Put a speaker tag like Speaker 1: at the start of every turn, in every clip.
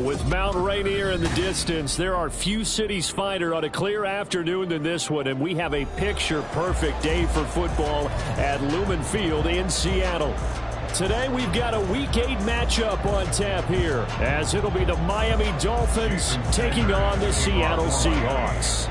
Speaker 1: With Mount Rainier in the distance, there are few cities finer on a clear afternoon than this one, and we have a picture-perfect day for football at Lumen Field in Seattle. Today, we've got a Week 8 matchup on tap here, as it'll be the Miami Dolphins taking on the Seattle Seahawks.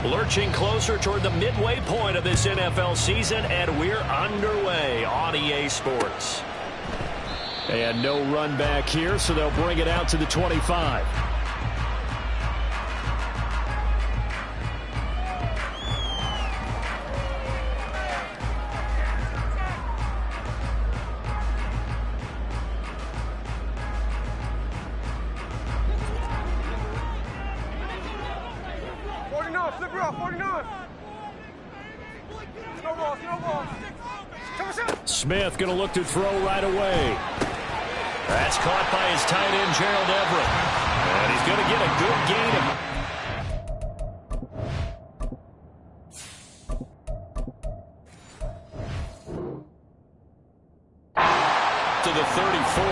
Speaker 1: Lurching closer toward the midway point of this NFL season, and we're underway on EA Sports. And no run back here, so they'll bring it out to the 25. Smith going to look to throw right away. That's caught by his tight end, Gerald Everett. And he's going to get a good gain to the 34.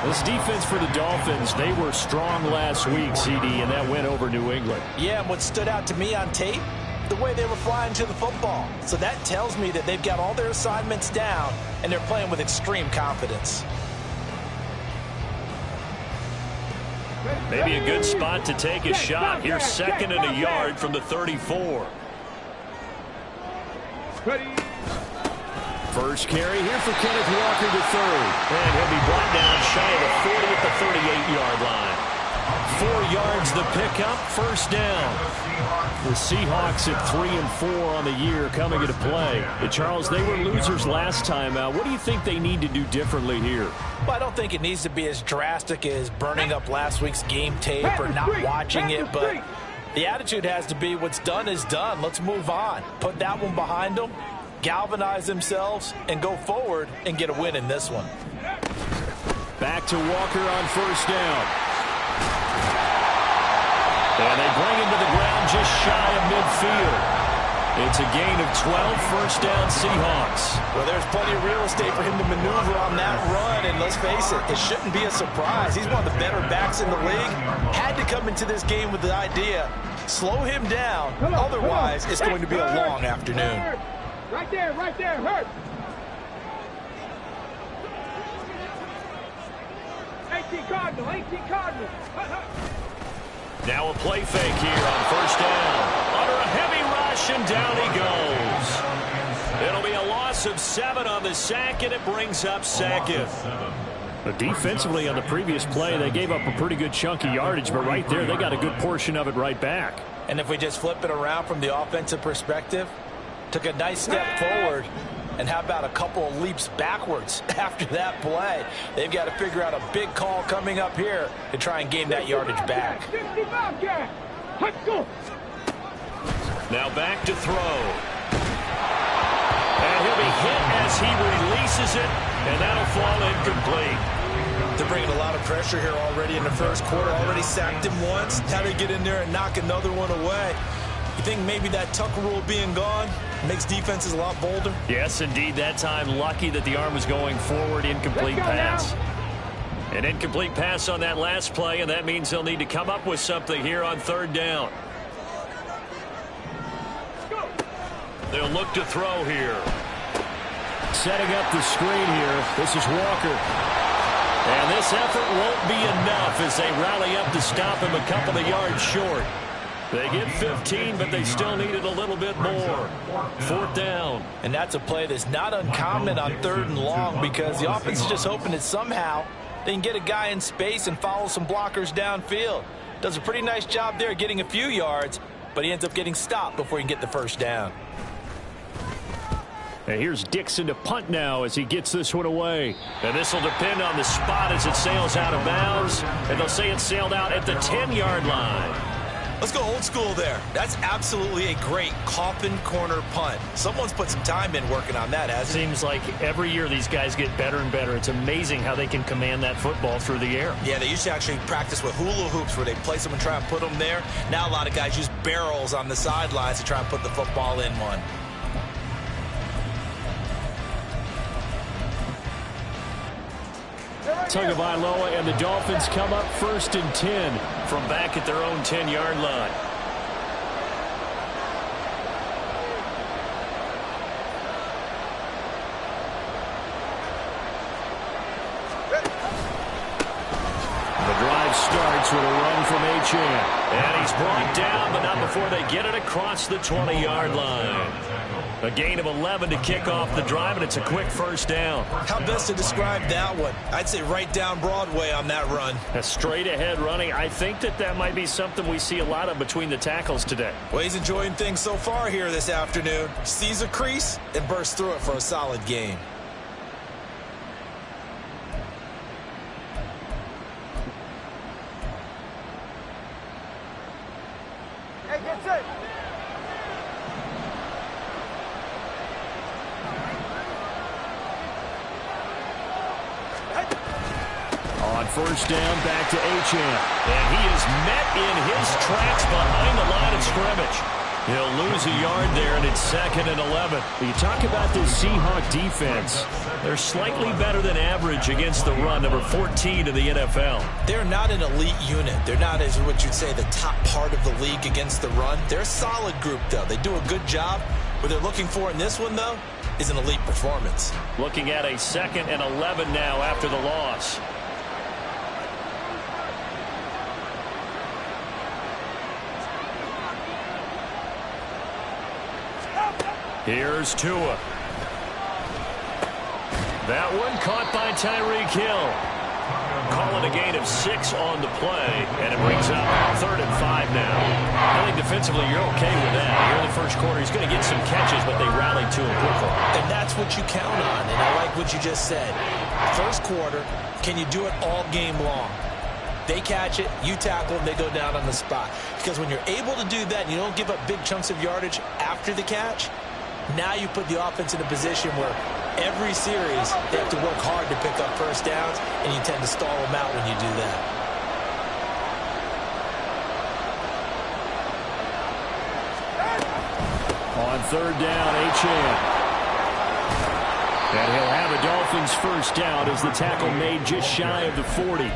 Speaker 1: This defense for the Dolphins, they were strong last week, CD, and that went over New England.
Speaker 2: Yeah, and what stood out to me on tape, the way they were flying to the football. So that tells me that they've got all their assignments down, and they're playing with extreme confidence.
Speaker 1: Maybe a good spot to take a shot. Here's second and a yard from the 34. First carry here for Kenneth Walker to third. And he'll be brought down shy of the 40 at the 38-yard line. 4 yards the pickup, first down. The Seahawks at 3-4 on the year coming into play. Charles, they were losers last time out. What do you think they need to do differently here?
Speaker 2: Well, I don't think it needs to be as drastic as burning up last week's game tape or not watching it, but the attitude has to be what's done is done. Let's move on. Put that one behind them, galvanize themselves, and go forward and get a win in this one.
Speaker 1: Back to Walker on first down. And they bring him to the ground just shy of midfield. It's a gain of 12, first down Seahawks.
Speaker 2: Well, there's plenty of real estate for him to maneuver on that run, and let's face it, it shouldn't be a surprise. He's one of the better backs in the league. Had to come into this game with the idea, slow him down, otherwise it's going to be a long afternoon.
Speaker 3: Right there, hurt. 18 Cardinals.
Speaker 1: Now a play fake here on first down. Under a heavy rush, and down he goes. It'll be a loss of 7 on the sack, and it brings up second. But defensively on the previous play, they gave up a pretty good chunk of yardage, but right there, they got a good portion of it right back.
Speaker 2: And if we just flip it around from the offensive perspective, took a nice step forward, and how about a couple of leaps backwards after that play? They've got to figure out a big call coming up here to try and gain that yardage back.
Speaker 1: Now back to throw. And he'll be hit as he releases it, and that'll fall incomplete.
Speaker 2: They're bringing a lot of pressure here already in the first quarter. Already sacked him once. How they get in there and knock another one away? You think maybe that Tucker rule being gone makes defenses a lot bolder?
Speaker 1: Yes, indeed. That time, lucky that the arm was going forward. Incomplete pass. An incomplete pass on that last play, and that means they'll need to come up with something here on third down. They'll look to throw here. Setting up the screen here. This is Walker. And this effort won't be enough as they rally up to stop him a couple of yards short. They get 15, but they still needed a little bit more. Fourth down.
Speaker 2: And that's a play that's not uncommon on third and long, because the offense is just hoping that somehow they can get a guy in space and follow some blockers downfield. Does a pretty nice job there getting a few yards, but he ends up getting stopped before he can get the first down.
Speaker 1: And here's Dixon to punt now as he gets this one away. And this will depend on the spot as it sails out of bounds. And they'll say it sailed out at the 10-yard line.
Speaker 2: Let's go old school there. That's absolutely a great coffin corner punt. Someone's put some time in working on that, hasn't it?
Speaker 1: Seems like every year these guys get better and better. It's amazing how they can command that football through the air.
Speaker 2: Yeah, they used to actually practice with hula hoops where they place them and try and put them there. Now a lot of guys use barrels on the sidelines to try and put the football in one.
Speaker 1: Tagovailoa and the Dolphins come up 1st and 10 from back at their own 10-yard line. The drive starts with a run from Achane. And he's brought down, but not before they get it across the 20-yard line. A gain of 11 to kick off the drive, and it's a quick first down.
Speaker 2: How best to describe that one? I'd say right down Broadway on that run.
Speaker 1: A straight-ahead running. I think that might be something we see a lot of between the tackles today.
Speaker 2: Well, he's enjoying things so far here this afternoon. Sees a crease and bursts through it for a solid gain.
Speaker 3: Hey, get set.
Speaker 1: On first down, back to Achane. And he is met in his tracks behind the line of scrimmage. He'll lose a yard there, and it's 2nd and 11. You talk about this Seahawk defense. They're slightly better than average against the run, number 14 in the NFL.
Speaker 2: They're not an elite unit. They're not, as what you'd say, the top part of the league against the run. They're a solid group, though. They do a good job. What they're looking for in this one, though, is an elite performance.
Speaker 1: Looking at a 2nd and 11 now after the loss. Here's Tua. That one caught by Tyreek Hill. Calling a gain of 6 on the play, and it brings up 3rd and 5 now. I think defensively you're okay with that. Here in the first quarter, he's going to get some catches, but they rallied to him quickly.
Speaker 2: And that's what you count on, and I like what you just said. First quarter, can you do it all game long? They catch it, you tackle them, they go down on the spot. Because when you're able to do that and you don't give up big chunks of yardage after the catch, now you put the offense in a position where every series they have to work hard to pick up first downs, and you tend to stall them out when you do that.
Speaker 1: On 3rd down, Achane. And he'll have a Dolphins first down as the tackle made just shy of the 40.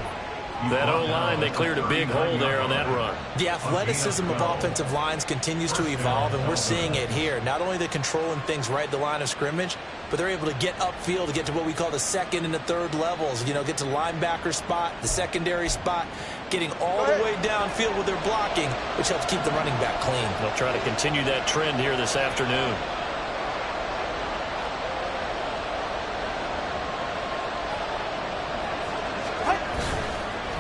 Speaker 1: That O-line, they cleared a big hole there on that run.
Speaker 2: The athleticism of offensive lines continues to evolve, and we're seeing it here. Not only they're controlling things right at the line of scrimmage, but they're able to get upfield to get to what we call the 2nd and the 3rd levels. You know, get to the linebacker spot, the secondary spot, getting all the way downfield with their blocking, which helps keep the running back clean.
Speaker 1: They'll try to continue that trend here this afternoon.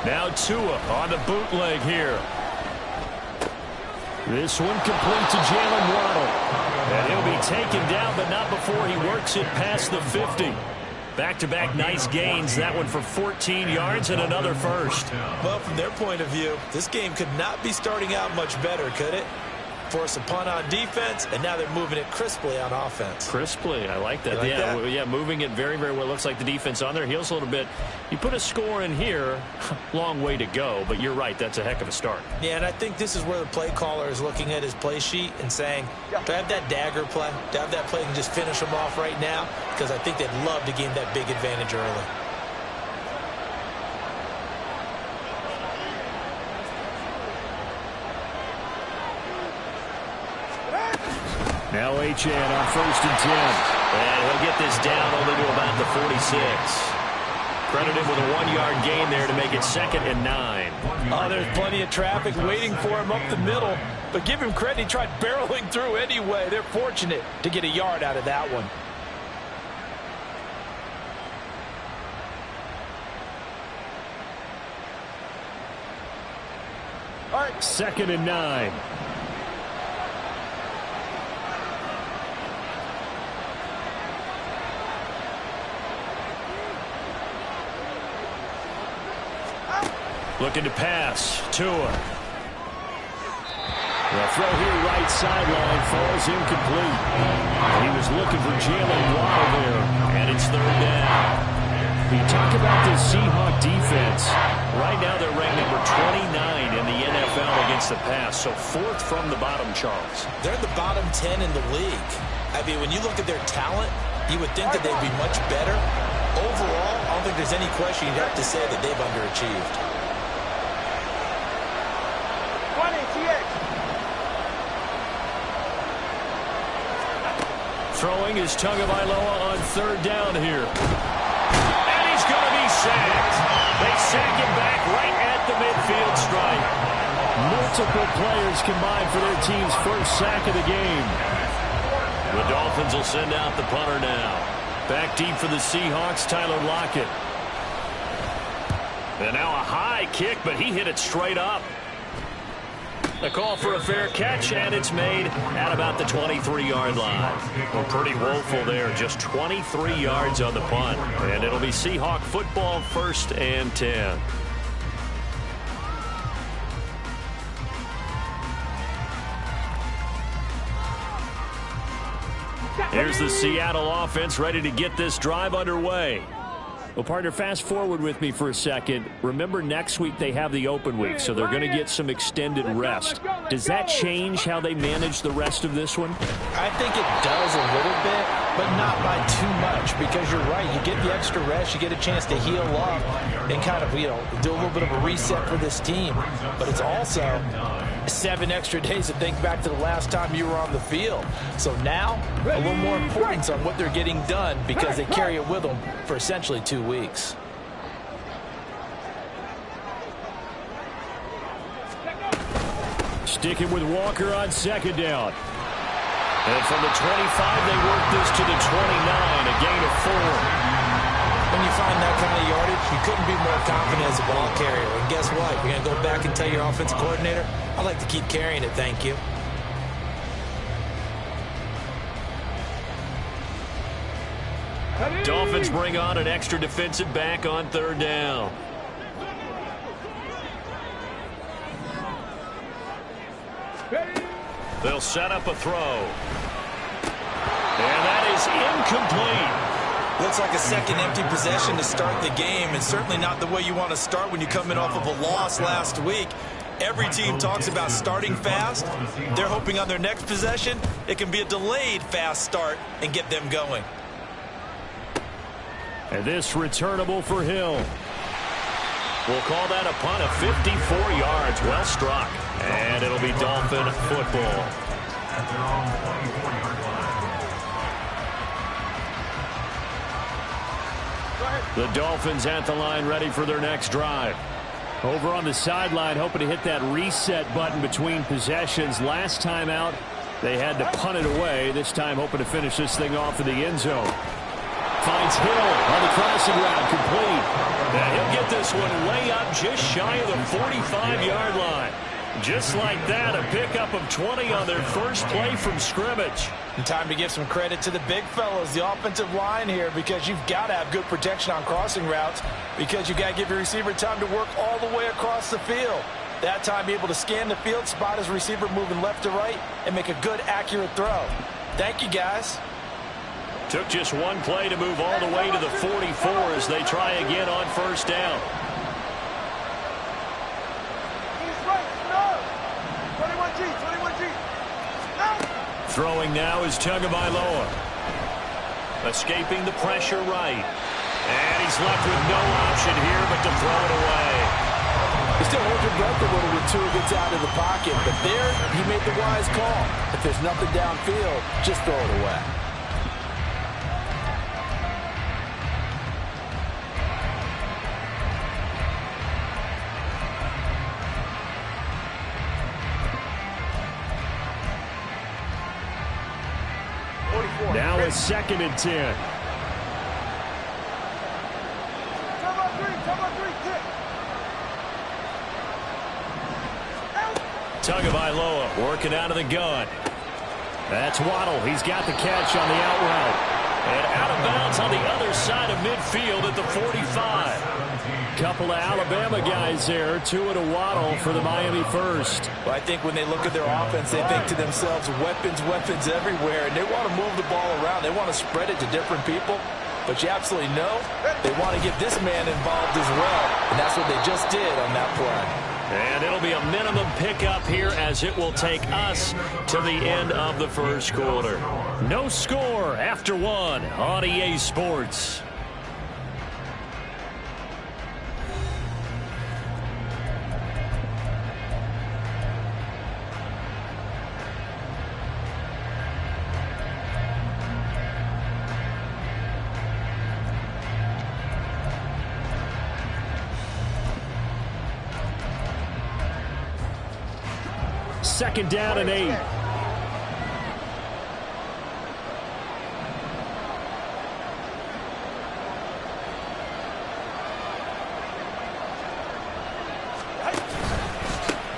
Speaker 1: Now Tua on the bootleg here. This one complete to Jalen Waddle. And he'll be taken down, but not before he works it past the 50. Back-to-back nice gains. That one for 14 yards and another first.
Speaker 2: Well, from their point of view, this game could not be starting out much better, could it? Force a punt on defense, and now they're moving it crisply on offense.
Speaker 1: Crisply, I like that. Yeah, moving it very, very well. Looks like the defense on their heels a little bit. You put a score in here, long way to go, but you're right, that's a heck of a start.
Speaker 2: Yeah, and I think this is where the play caller is looking at his play sheet and saying, do I have that dagger play? Do I have that play and just finish them off right now? Because I think they'd love to gain that big advantage early.
Speaker 1: Now Achane on 1st and 10. And he'll get this down only to about the 46. Credited with a 1-yard gain there to make it 2nd and 9.
Speaker 2: Oh, there's plenty of traffic waiting for him up the middle. But give him credit, he tried barreling through anyway. They're fortunate to get a yard out of that one.
Speaker 1: All right, 2nd and 9. Looking to pass. Tua. The throw here right sideline falls incomplete. He was looking for Jalen Waddle there, and it's third down. You talk about the Seahawk defense. Right now they're ranked number 29 in the NFL against the pass, so fourth from the bottom, Charles.
Speaker 2: They're in the bottom 10 in the league. I mean, when you look at their talent, you would think that they'd be much better. Overall, I don't think there's any question you'd have to say that they've underachieved.
Speaker 1: Throwing is Tagovailoa on third down here. And he's going to be sacked. They sack him back right at the midfield stripe. Multiple players combined for their team's first sack of the game. The Dolphins will send out the punter now. Back deep for the Seahawks, Tyler Lockett. And now a high kick, but he hit it straight up. A call for a fair catch, and it's made at about the 23-yard line. Well, pretty woeful there, just 23 yards on the punt. And it'll be Seahawk football, 1st and 10. Here's the Seattle offense ready to get this drive underway. Well, partner, fast forward with me for a second. Remember, next week they have the open week, so they're going to get some extended rest. Does that change how they manage the rest of this one?
Speaker 2: I think it does a little bit, but not by too much, because you're right. You get the extra rest. You get a chance to heal up and kind of, do a little bit of a reset for this team. But it's also 7 extra days to think back to the last time you were on the field. So now, a little more importance on what they're getting done because they carry it with them for essentially 2 weeks.
Speaker 1: Sticking with Walker on second down. And from the 25, they work this to the 29, a gain of 4.
Speaker 2: When you find that kind of yardage, you couldn't be more confident as a ball carrier. And guess what? You're going to go back and tell your offensive coordinator, I'd like to keep carrying it, thank you.
Speaker 1: Dolphins bring on an extra defensive back on third down. They'll set up a throw. And that is incomplete.
Speaker 2: Looks like a second empty possession to start the game, and certainly not the way you want to start when you're coming off of a loss last week. Every team talks about starting fast. They're hoping on their next possession it can be a delayed fast start and get them going.
Speaker 1: And this returnable for Hill. We'll call that a punt of 54 yards. Well struck. And it'll be Dolphin football. The Dolphins at the line ready for their next drive. Over on the sideline, hoping to hit that reset button between possessions. Last time out, they had to punt it away. This time hoping to finish this thing off in the end zone. Finds Hill on the crossing route, complete. Now he'll get this one way up just shy of the 45-yard line. Just like that, a pickup of 20 on their first play from scrimmage.
Speaker 2: And time to give some credit to the big fellas, the offensive line here, because you've got to have good protection on crossing routes, because you've got to give your receiver time to work all the way across the field. That time, be able to scan the field, spot his receiver moving left to right, and make a good, accurate throw. Thank you, guys.
Speaker 1: Took just one play to move all the way to the 44 as they try again on first down. Throwing now is Tagovailoa. Escaping the pressure right. And he's left with no option here but to throw it away.
Speaker 2: He still holds your breath a little when Tua gets out of the pocket, but there he made the wise call. If there's nothing downfield, just throw it away.
Speaker 1: Now it's 2nd and 10. Tagovailoa working out of the gun. That's Waddle. He's got the catch on the out route. And out of bounds on the other side of midfield at the 45. Couple of Alabama guys there, two at a waddle for the Miami first.
Speaker 2: Well, I think when they look at their offense, they think to themselves, weapons, weapons everywhere, and they want to move the ball around. They want to spread it to different people. But you absolutely know they want to get this man involved as well, and that's what they just did on that play.
Speaker 1: And it'll be a minimum pickup here as it will take us to the end of the first quarter. No score after one on EA Sports. Second down and 8.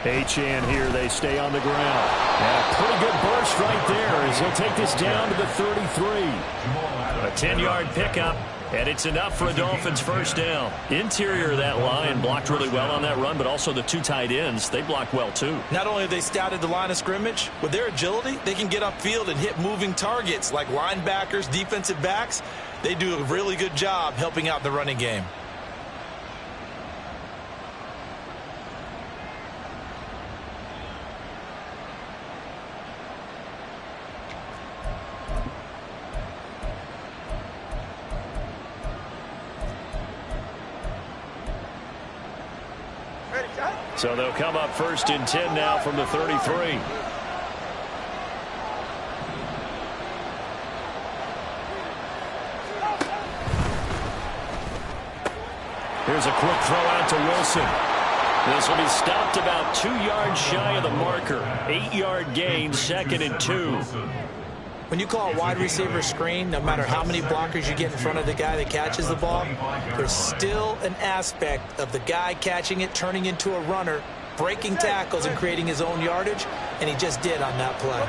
Speaker 1: Achane here, they stay on the ground. And a pretty good burst right there as he'll take this down to the 33. A 10-yard pickup, and it's enough for a Dolphins first down. Interior of that line blocked really well on that run, but also the two tight ends, they blocked well too.
Speaker 2: Not only have they scouted the line of scrimmage, with their agility, they can get upfield and hit moving targets like linebackers, defensive backs. They do a really good job helping out the running game.
Speaker 1: So they'll come up first and 10 now from the 33. Here's a quick throw out to Wilson. This will be stopped about 2 yards shy of the marker. 8-yard gain, 2nd and 2.
Speaker 2: When you call a wide receiver screen, no matter how many blockers you get in front of the guy that catches the ball, there's still an aspect of the guy catching it, turning into a runner, breaking tackles and creating his own yardage, and he just did on that play.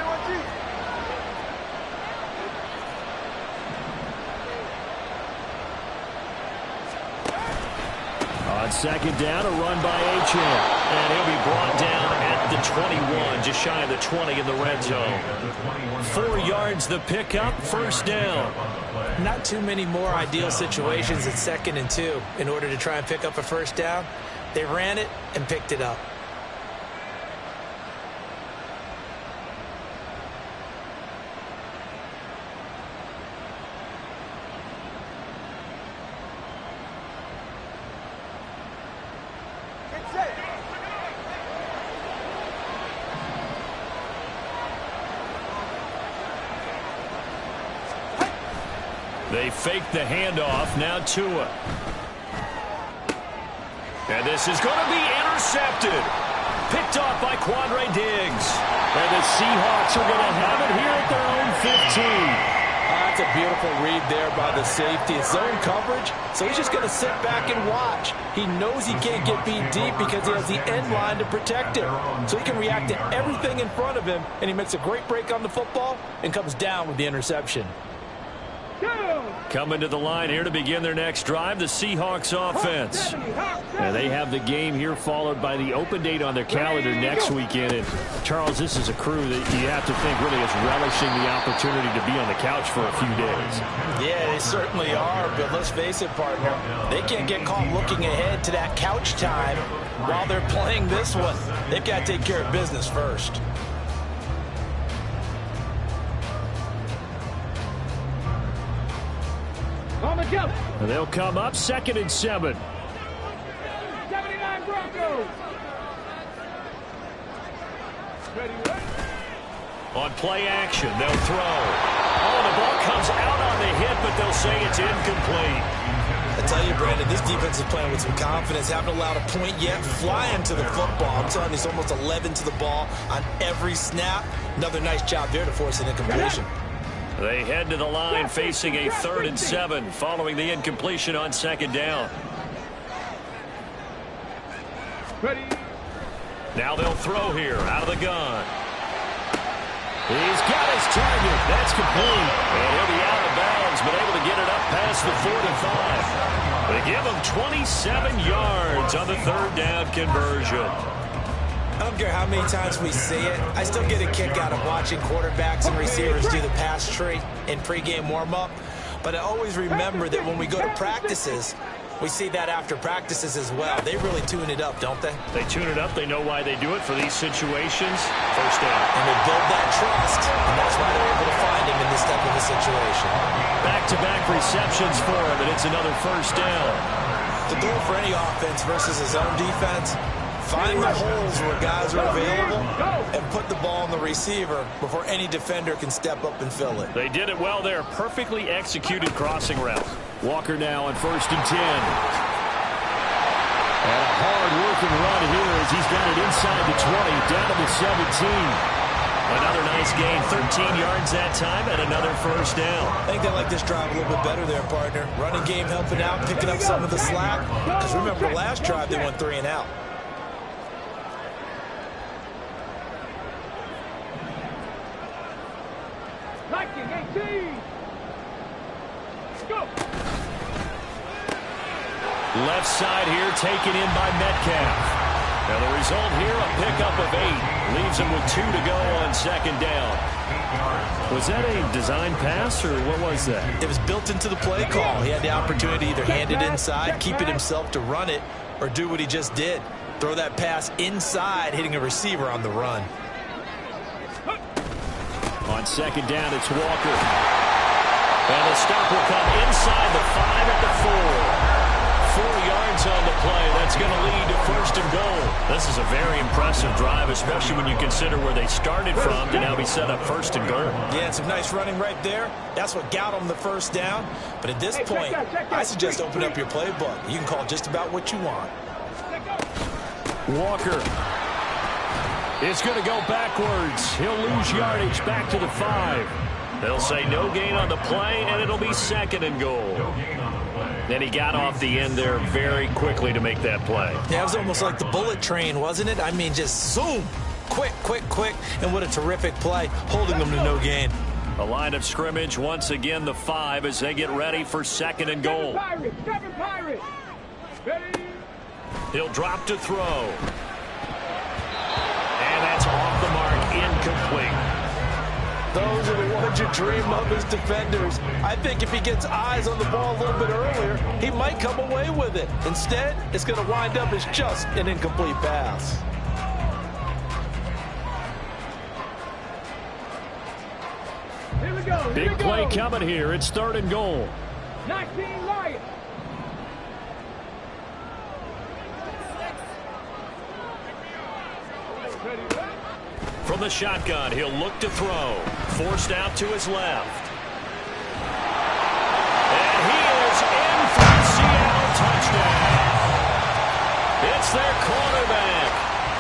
Speaker 1: On second down, a run by Achane. And he'll be brought down at the 21, just shy of the 20 in the red zone. 4 yards the pickup, first down.
Speaker 2: Not too many more ideal situations at 2nd and 2 in order to try and pick up a first down. They ran it and picked it up.
Speaker 1: They fake the handoff. Now Tua. And this is going to be intercepted. Picked off by Quandre Diggs. And the Seahawks are going to have it here at their own 15.
Speaker 2: That's a beautiful read there by the safety. It's zone coverage, so he's just going to sit back and watch. He knows he can't get beat deep because he has the end line to protect him. So he can react to everything in front of him, and he makes a great break on the football and comes down with the interception.
Speaker 1: Coming to the line here to begin their next drive, the Seahawks offense. And they have the game here followed by the open date on their calendar next weekend. And Charles, this is a crew that you have to think really is relishing the opportunity to be on the couch for a few days.
Speaker 2: Yeah, they certainly are, but let's face it, partner. They can't get caught looking ahead to that couch time while they're playing this one. They've got to take care of business first.
Speaker 1: And they'll come up 2nd and 7.
Speaker 3: 79 Broncos.
Speaker 1: On play action, they'll throw. Oh, the ball comes out on the hit, but they'll say it's incomplete.
Speaker 2: I tell you, Brandon, this defense is playing with some confidence. Haven't allowed a point yet. Flying to the football. I'm telling you, it's almost 11 to the ball on every snap. Another nice job there to force an incompletion.
Speaker 1: They head to the line facing a 3rd and 7 following the incompletion on 2nd down.
Speaker 3: Ready.
Speaker 1: Now they'll throw here out of the gun. He's got his target. That's complete. And he'll be out of bounds, but able to get it up past the 45. They give him 27 yards on the third down conversion.
Speaker 2: I don't care how many times we see it. I still get a kick out of watching quarterbacks and receivers do the pass tree in pregame warm-up. But I always remember that when we go to practices, we see that after practices as well. They really tune it up, don't they?
Speaker 1: They tune it up. They know why they do it for these situations. First down.
Speaker 2: And they build that trust, and that's why they're able to find him in this type of a situation.
Speaker 1: Back-to-back receptions for him, and it's another first down.
Speaker 2: The goal for any offense versus his own defense, find the holes where guys are available and put the ball on the receiver before any defender can step up and fill it.
Speaker 1: They did it well there. Perfectly executed crossing route. Walker now on 1st and 10. And a hard-working run here as he's got it inside the 20, down to the 17. Another nice gain, 13 yards that time, and another first down.
Speaker 2: I think they like this drive a little bit better there, partner. Running game helping out, picking up some of the slack. Because remember, the last drive they went 3 and out.
Speaker 1: Left side here taken in by Metcalf. Now the result here, a pickup of 8. Leaves him with 2 to go on 2nd down. Was that a design pass, or what was that?
Speaker 2: It was built into the play call. He had the opportunity to either hand it inside, keep it himself to run it, or do what he just did. Throw that pass inside, hitting a receiver on the run.
Speaker 1: On 2nd down, it's Walker. And the stop will come inside the 5 at the 4. 4 yards on the play. That's going to lead to 1st and goal. This is a very impressive drive, especially when you consider where they started from to now be set up 1st and goal.
Speaker 2: Yeah, and some nice running right there. That's what got them the first down. But at this point, I suggest open up your playbook. You can call just about what you want.
Speaker 1: Walker is going to go backwards. He'll lose yardage back to the 5. They'll say no gain on the play, and it'll be 2nd and goal. Then he got off the end there very quickly to make that play.
Speaker 2: Yeah, it was almost like the bullet train, wasn't it? I mean, just zoom. Quick, quick, quick. And what a terrific play, holding them to no gain.
Speaker 1: A line of scrimmage, once again the 5 as they get ready for 2nd and goal.
Speaker 3: Pirates. Ready.
Speaker 1: He'll drop to throw. And that's off the mark, incomplete.
Speaker 2: Those are the ones you dream of as defenders. I think if he gets eyes on the ball a little bit earlier, he might come away with it. Instead, it's going to wind up as just an incomplete pass.
Speaker 3: Here we go.
Speaker 1: Big play coming here. It's 3rd and goal.
Speaker 3: 19 Lions.
Speaker 1: From the shotgun, he'll look to throw. Forced out to his left. And he is in for a Seattle touchdown. It's their quarterback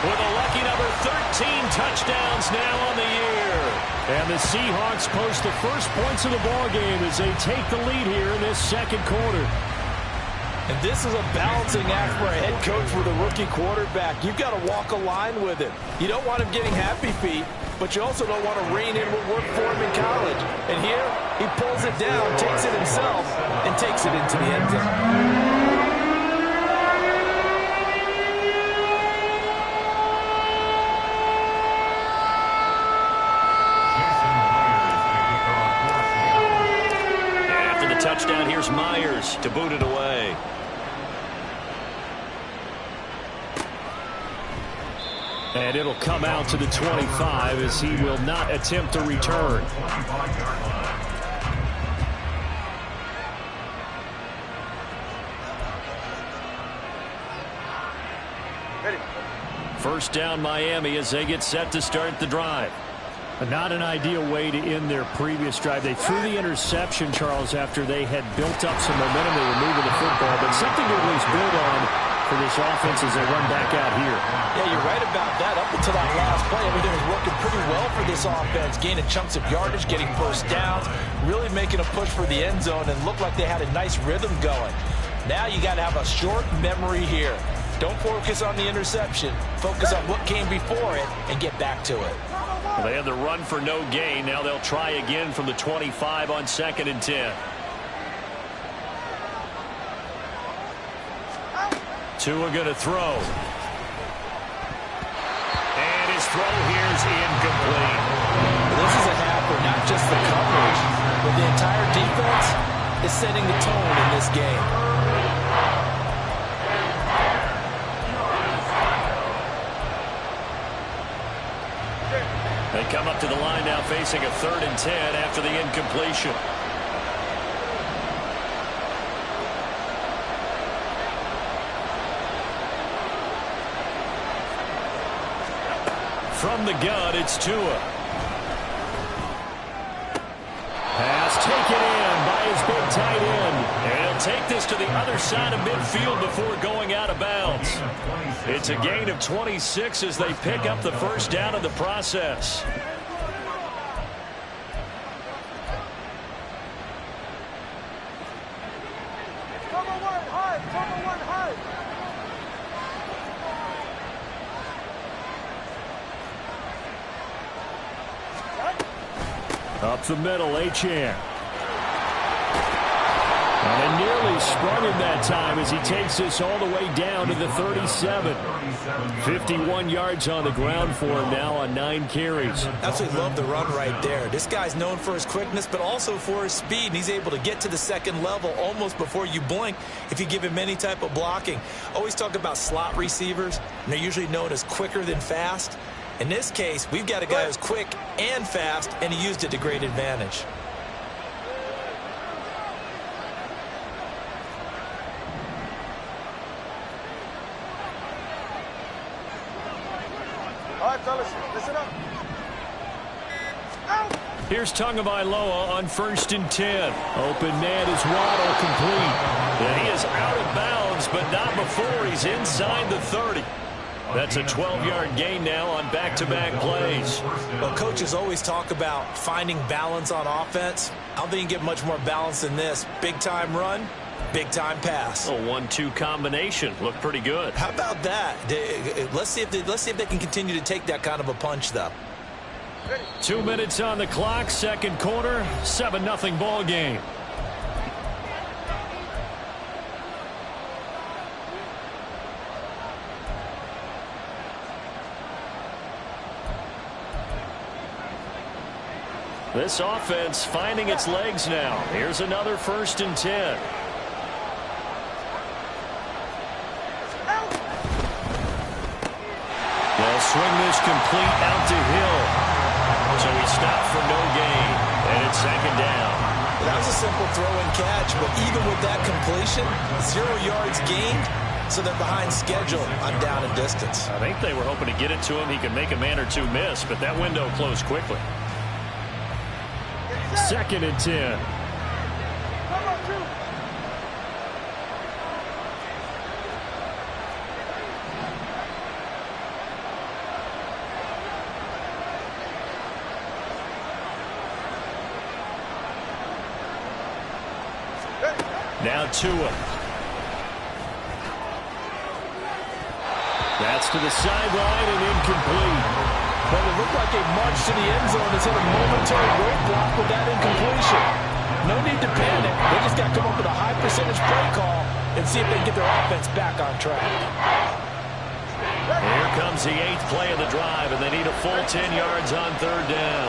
Speaker 1: with a lucky number 13 touchdowns now on the year. And the Seahawks post the first points of the ballgame as they take the lead here in this 2nd quarter.
Speaker 2: And this is a balancing act for a head coach with a rookie quarterback. You've got to walk a line with him. You don't want him getting happy feet, but you also don't want to rein in what worked for him in college. And here, he pulls it down, takes it himself, and takes it into the end zone.
Speaker 1: Touchdown, here's Myers to boot it away. And it'll come out to the 25 as he will not attempt to return.
Speaker 3: Ready.
Speaker 1: First down Miami as they get set to start the drive. Not an ideal way to end their previous drive. They threw the interception, Charles, after they had built up some momentum. They were moving the football, but something to at least build on for this offense as they run back out here.
Speaker 2: Yeah, you're right about that. Up until that last play, everything was working pretty well for this offense, gaining chunks of yardage, getting first downs, really making a push for the end zone, and looked like they had a nice rhythm going. Now you got to have a short memory here. Don't focus on the interception. Focus on what came before it and get back to it.
Speaker 1: Well, they had the run for no gain. Now they'll try again from the 25 on 2nd and 10. Tua going to throw. And his throw here is incomplete.
Speaker 2: This is a half where not just the coverage, but the entire defense is setting the tone in this game.
Speaker 1: They come up to the line now facing a 3rd and 10 after the incompletion. From the gun, it's Tua. Pass taken in by his big tight end. And he'll take this to the other side of midfield before going out of bounds. It's a gain of 26 as they pick up the first down in the process. Up the middle, Achane. And it nearly sprung him that time as he takes this all the way down to the 37. 51 yards on the ground for him now on 9 carries.
Speaker 2: Absolutely love the run right there. This guy's known for his quickness, but also for his speed. And he's able to get to the second level almost before you blink if you give him any type of blocking. Always talk about slot receivers, and they're usually known as quicker than fast. In this case, we've got a guy who's quick and fast, and he used it to great advantage.
Speaker 3: All right, fellas, listen up.
Speaker 1: Here's Tagovailoa on 1st and 10. Open man is Waddle, complete. And he is out of bounds, but not before he's inside the 30. That's a 12-yard gain now on back-to-back plays.
Speaker 2: Well, coaches always talk about finding balance on offense. I don't think you can get much more balance than this. Big-time run, big-time pass.
Speaker 1: A 1-2 combination. Looked pretty good.
Speaker 2: How about that? Let's see if they can continue to take that kind of a punch, though.
Speaker 1: 2 minutes on the clock, second quarter, 7-0 ball game. This offense finding its legs now. Here's another 1st and 10. They'll swing this complete out to Hill. So he stopped for no gain. And it's 2nd down.
Speaker 2: That was a simple throw and catch, but even with that completion, 0 yards gained, so they're behind schedule on down and distance.
Speaker 1: I think they were hoping to get it to him. He could make a man or two miss, but that window closed quickly. 2nd and 10. Now Tua. That's to the sideline and incomplete.
Speaker 2: But it looked like a march to the end zone has hit a momentary roadblock with that incompletion. No need to panic. They just got to come up with a high percentage play call and see if they can get their offense back on track.
Speaker 1: Here comes the 8th play of the drive, and they need a full 10 yards on 3rd down.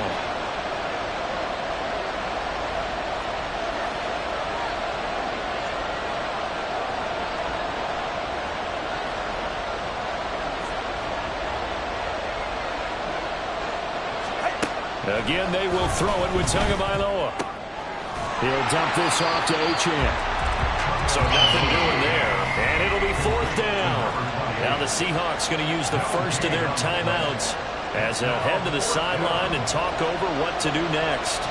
Speaker 1: Again, they will throw it with Tagovailoa. He'll dump this off to Achane. So nothing doing there, and it'll be 4th down. Now the Seahawks going to use the first of their timeouts as they'll head to the sideline and talk over what to do next.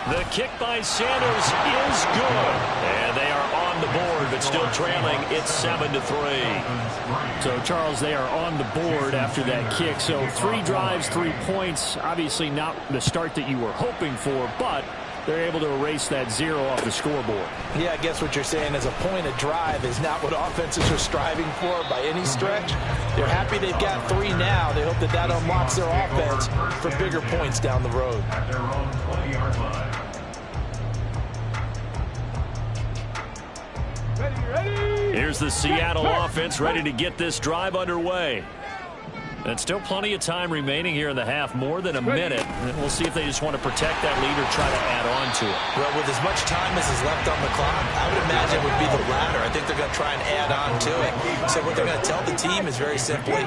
Speaker 1: The kick by Sanders is good. And they are on the board, but still trailing. It's 7-3. So, Charles, they are on the board after that kick. So 3 drives, 3 points. Obviously not the start that you were hoping for, but they're able to erase that 0 off the scoreboard.
Speaker 2: Yeah, I guess what you're saying is a point of drive is not what offenses are striving for by any stretch. They're happy they've got 3 now. They hope that that unlocks their offense for bigger points down the road.
Speaker 1: Here's the Seattle offense ready to get this drive underway. And still plenty of time remaining here in the half, more than a minute. And we'll see if they just want to protect that lead or try to add on to it.
Speaker 2: Well, with as much time as is left on the clock, I would imagine it would be the latter. I think they're going to try and add on to it. So what they're going to tell the team is very simply,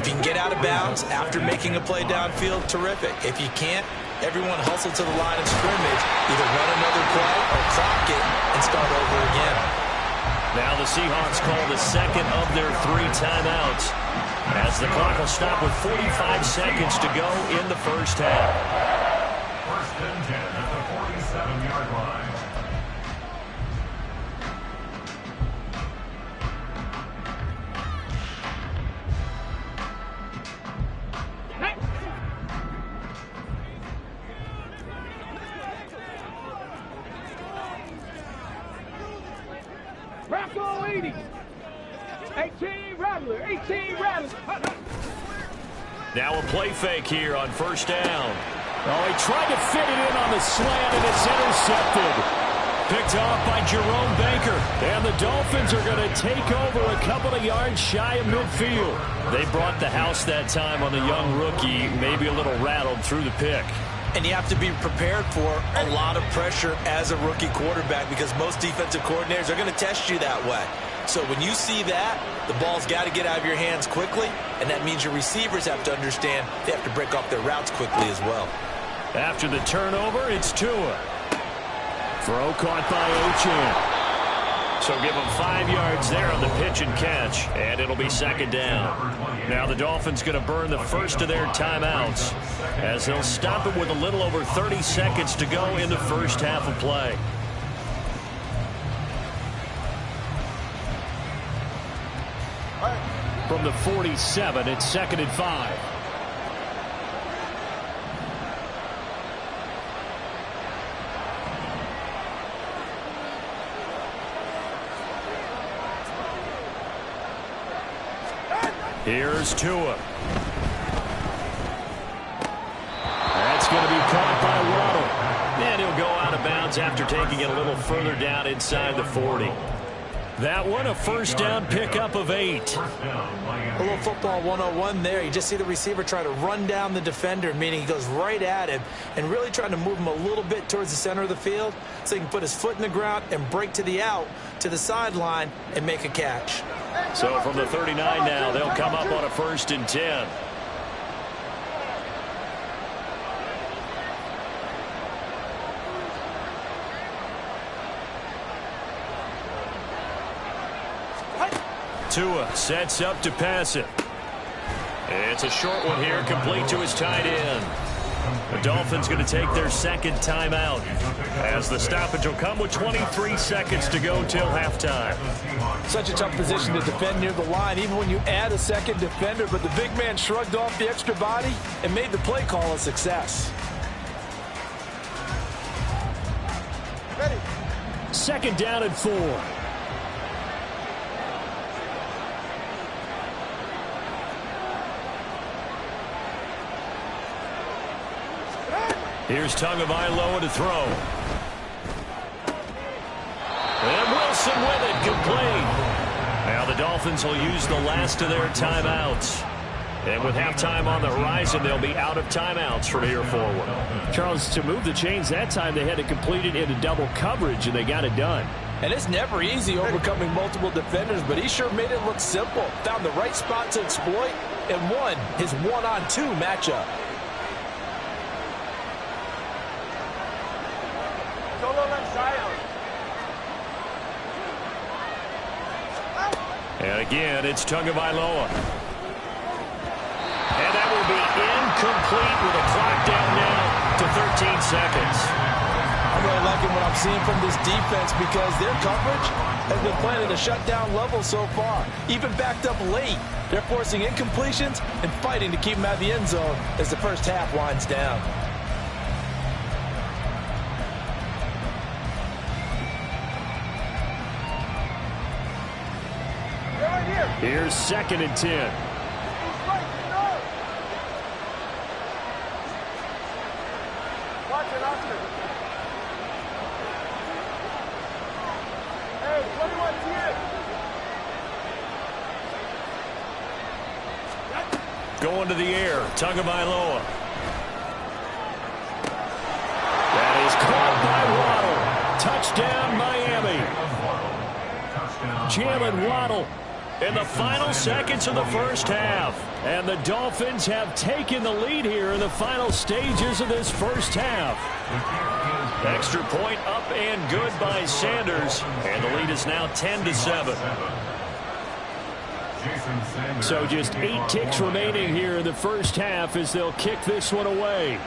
Speaker 2: if you can get out of bounds after making a play downfield, terrific. If you can't, everyone hustle to the line of scrimmage, either run another play or clock it and start over again.
Speaker 1: Now the Seahawks call the second of their 3 timeouts, as the clock will stop with 45 seconds to go in the first half.
Speaker 4: First and 10 at the 47-yard line.
Speaker 5: Rocco 80. 18 Rattler. 18 Rattler.
Speaker 1: Now a play fake here on first down. Oh, he tried to fit it in on the slant, and it's intercepted. Picked off by Jerome Baker. And the Dolphins are going to take over a couple of yards shy of midfield. They brought the house that time on the young rookie, maybe a little rattled through the pick.
Speaker 2: And you have to be prepared for a lot of pressure as a rookie quarterback, because most defensive coordinators are going to test you that way. So when you see that, the ball's got to get out of your hands quickly, and that means your receivers have to understand they have to break off their routes quickly as well.
Speaker 1: After the turnover, it's Tua. Throw caught by Ochan. So give them 5 yards there on the pitch and catch, and it'll be second down. Now the Dolphins going to burn the first of their timeouts, as they'll stop it with a little over 30 seconds to go in the first half of play. From the 47, it's second and 5. Here's Tua. That's going to be caught by Waddle. And he'll go out of bounds after taking it a little further down inside the 40. That one, a first down pickup of 8.
Speaker 2: A little football 101 there. You just see the receiver try to run down the defender, meaning he goes right at him and really trying to move him a little bit towards the center of the field so he can put his foot in the ground and break to the out, to the sideline, and make a catch.
Speaker 1: So from the 39 now, they'll come up on a first and 10. Tua sets up to pass it. It's a short one here, complete to his tight end. The Dolphins going to take their second timeout, as the stoppage will come with 23 seconds to go till halftime.
Speaker 2: Such a tough position to defend near the line, even when you add a second defender, but the big man shrugged off the extra body and made the play call a success.
Speaker 5: Ready.
Speaker 1: Second down and 4. Here's Tagovailoa to throw. And Wilson with it, complete. Now the Dolphins will use the last of their timeouts. And with halftime on the horizon, they'll be out of timeouts from here forward. Charles, to move the chains that time, they had to complete it into double coverage, and they got it done.
Speaker 2: And it's never easy overcoming multiple defenders, but he sure made it look simple. Found the right spot to exploit and won his one-on-two matchup.
Speaker 1: And again, it's Tagovailoa. And that will be incomplete with a clock down now to 13 seconds.
Speaker 2: I'm really liking what I'm seeing from this defense, because their coverage has been playing at a shutdown level so far. Even backed up late, they're forcing incompletions and fighting to keep them out of the end zone as the first half winds down.
Speaker 1: Here's 2nd and 10.
Speaker 3: Watch it, Oscar. Hey, 21 10.
Speaker 1: Going to the air. Tagovailoa. That is caught by Waddle. Touchdown, Miami. Jalen Waddle in the final seconds of the first half. And the Dolphins have taken the lead here in the final stages of this first half. Extra point up and good by Sanders. And the lead is now 10-7. So just 8 ticks remaining here in the first half as they'll kick this one away.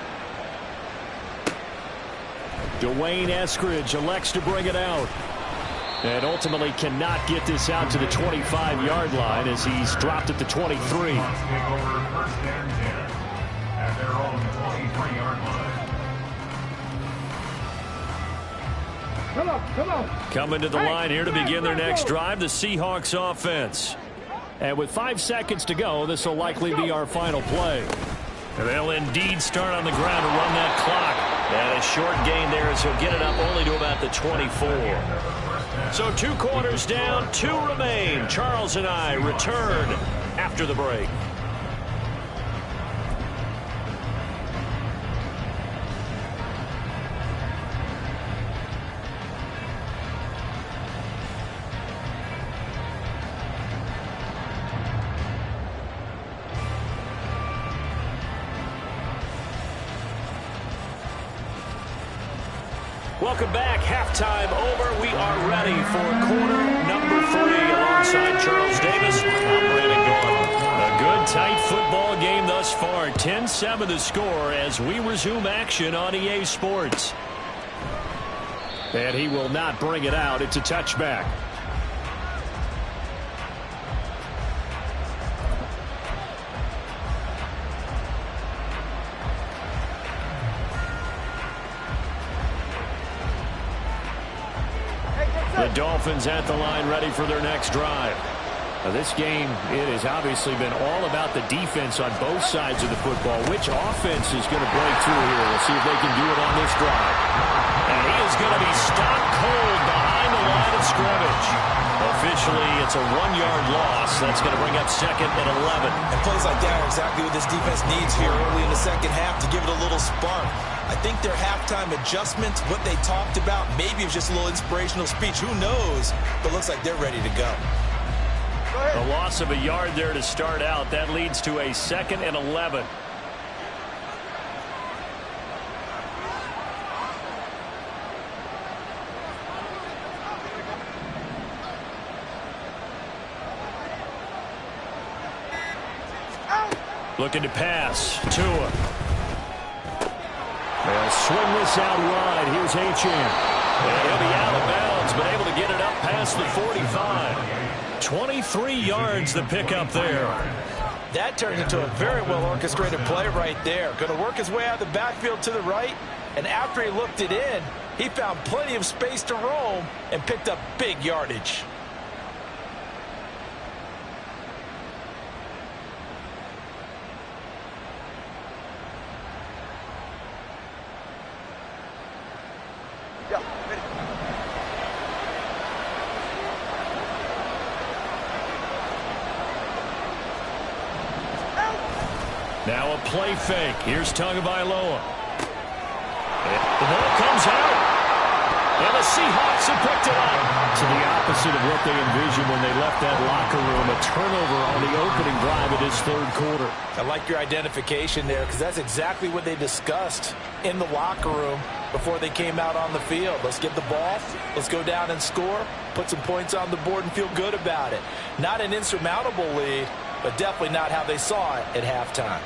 Speaker 1: Dwayne Eskridge elects to bring it out. And ultimately cannot get this out to the 25-yard line as he's dropped at the 23.
Speaker 5: Come on.
Speaker 1: Coming to the line here to begin their next drive, the Seahawks offense. And with 5 seconds to go, this will likely be our final play. They'll indeed start on the ground to run that clock. And a short gain there as he'll get it up only to about the 24. So 2 quarters down, 2 remain. Charles and I return after the break. Welcome back. Halftime over. We are ready for quarter number 3. Alongside Charles Davis, I'm Brandon Gaudin. A good, tight football game thus far. 10-7 the score as we resume action on EA Sports. And he will not bring it out. It's a touchback. The Dolphins at the line ready for their next drive. Now this game, it has obviously been all about the defense on both sides of the football. Which offense is going to break through here? We'll see if they can do it on this drive. And he is going to be stopped cold behind the line of scrimmage. Officially, it's a 1-yard loss. That's going to bring up 2nd and 11.
Speaker 2: And plays like that are exactly what this defense needs here early in the second half to give it a little spark. I think their halftime adjustments, what they talked about, maybe it was just a little inspirational speech. Who knows? But looks like they're ready to go.
Speaker 1: A loss of a yard there to start out. That leads to a 2nd and 11. Looking to pass. Tua. They'll swing this out wide. Here's Achane. And he'll be out of bounds, but able to get it up past the 45. 23 yards the pickup there.
Speaker 2: That turned into a very well-orchestrated play right there. Going to work his way out of the backfield to the right, and after he looked it in, he found plenty of space to roam and picked up big yardage.
Speaker 1: Now a play fake. Here's Tagovailoa. The ball comes out. And the Seahawks have picked it up. To the opposite of what they envisioned when they left that locker room. A turnover on the opening drive of this 3rd quarter.
Speaker 2: I like your identification there because that's exactly what they discussed in the locker room before they came out on the field. Let's get the ball. Let's go down and score. Put some points on the board and feel good about it. Not an insurmountable lead, but definitely not how they saw it at halftime.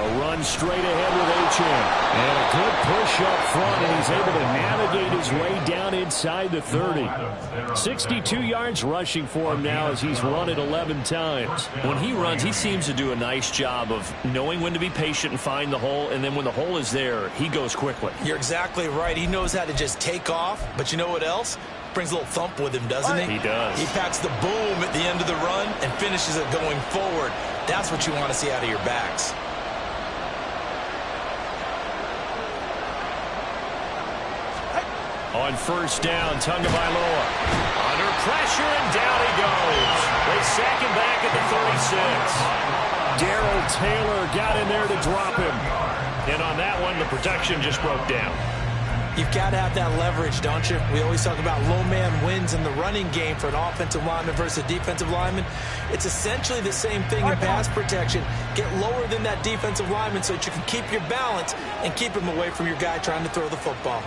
Speaker 1: They'll run straight ahead with H.M. And a good push up front, and he's able to navigate his way down inside the 30. 62 yards rushing for him now as he's run it 11 times.
Speaker 6: When he runs, he seems to do a nice job of knowing when to be patient and find the hole, and then when the hole is there, he goes quickly.
Speaker 2: You're exactly right. He knows how to just take off, but you know what else? Brings a little thump with him, doesn't he?
Speaker 6: He does.
Speaker 2: He packs the boom at the end of the run and finishes it going forward. That's what you want to see out of your backs.
Speaker 1: On first down, Tagovailoa. Under pressure, and down he goes. They sack him back at the 36. Darrell Taylor got in there to drop him.
Speaker 6: And on that one, the protection just broke down.
Speaker 2: You've got to have that leverage, don't you? We always talk about low man wins in the running game for an offensive lineman versus a defensive lineman. It's essentially the same thing in pass protection. Get lower than that defensive lineman so that you can keep your balance and keep him away from your guy trying to throw the football.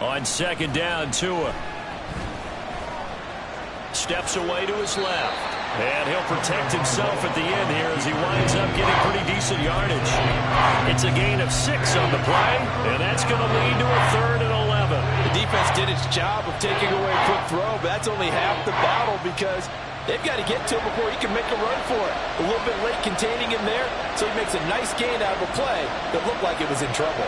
Speaker 1: On second down, Tua steps away to his left. And he'll protect himself at the end here as he winds up getting pretty decent yardage. It's a gain of 6 on the play, and that's going to lead to a 3rd and 11.
Speaker 7: The defense did its job of taking away a quick throw, but that's only half the battle because they've got to get to him before he can make a run for it. A little bit late containing him there, so he makes a nice gain out of a play that looked like it was in trouble.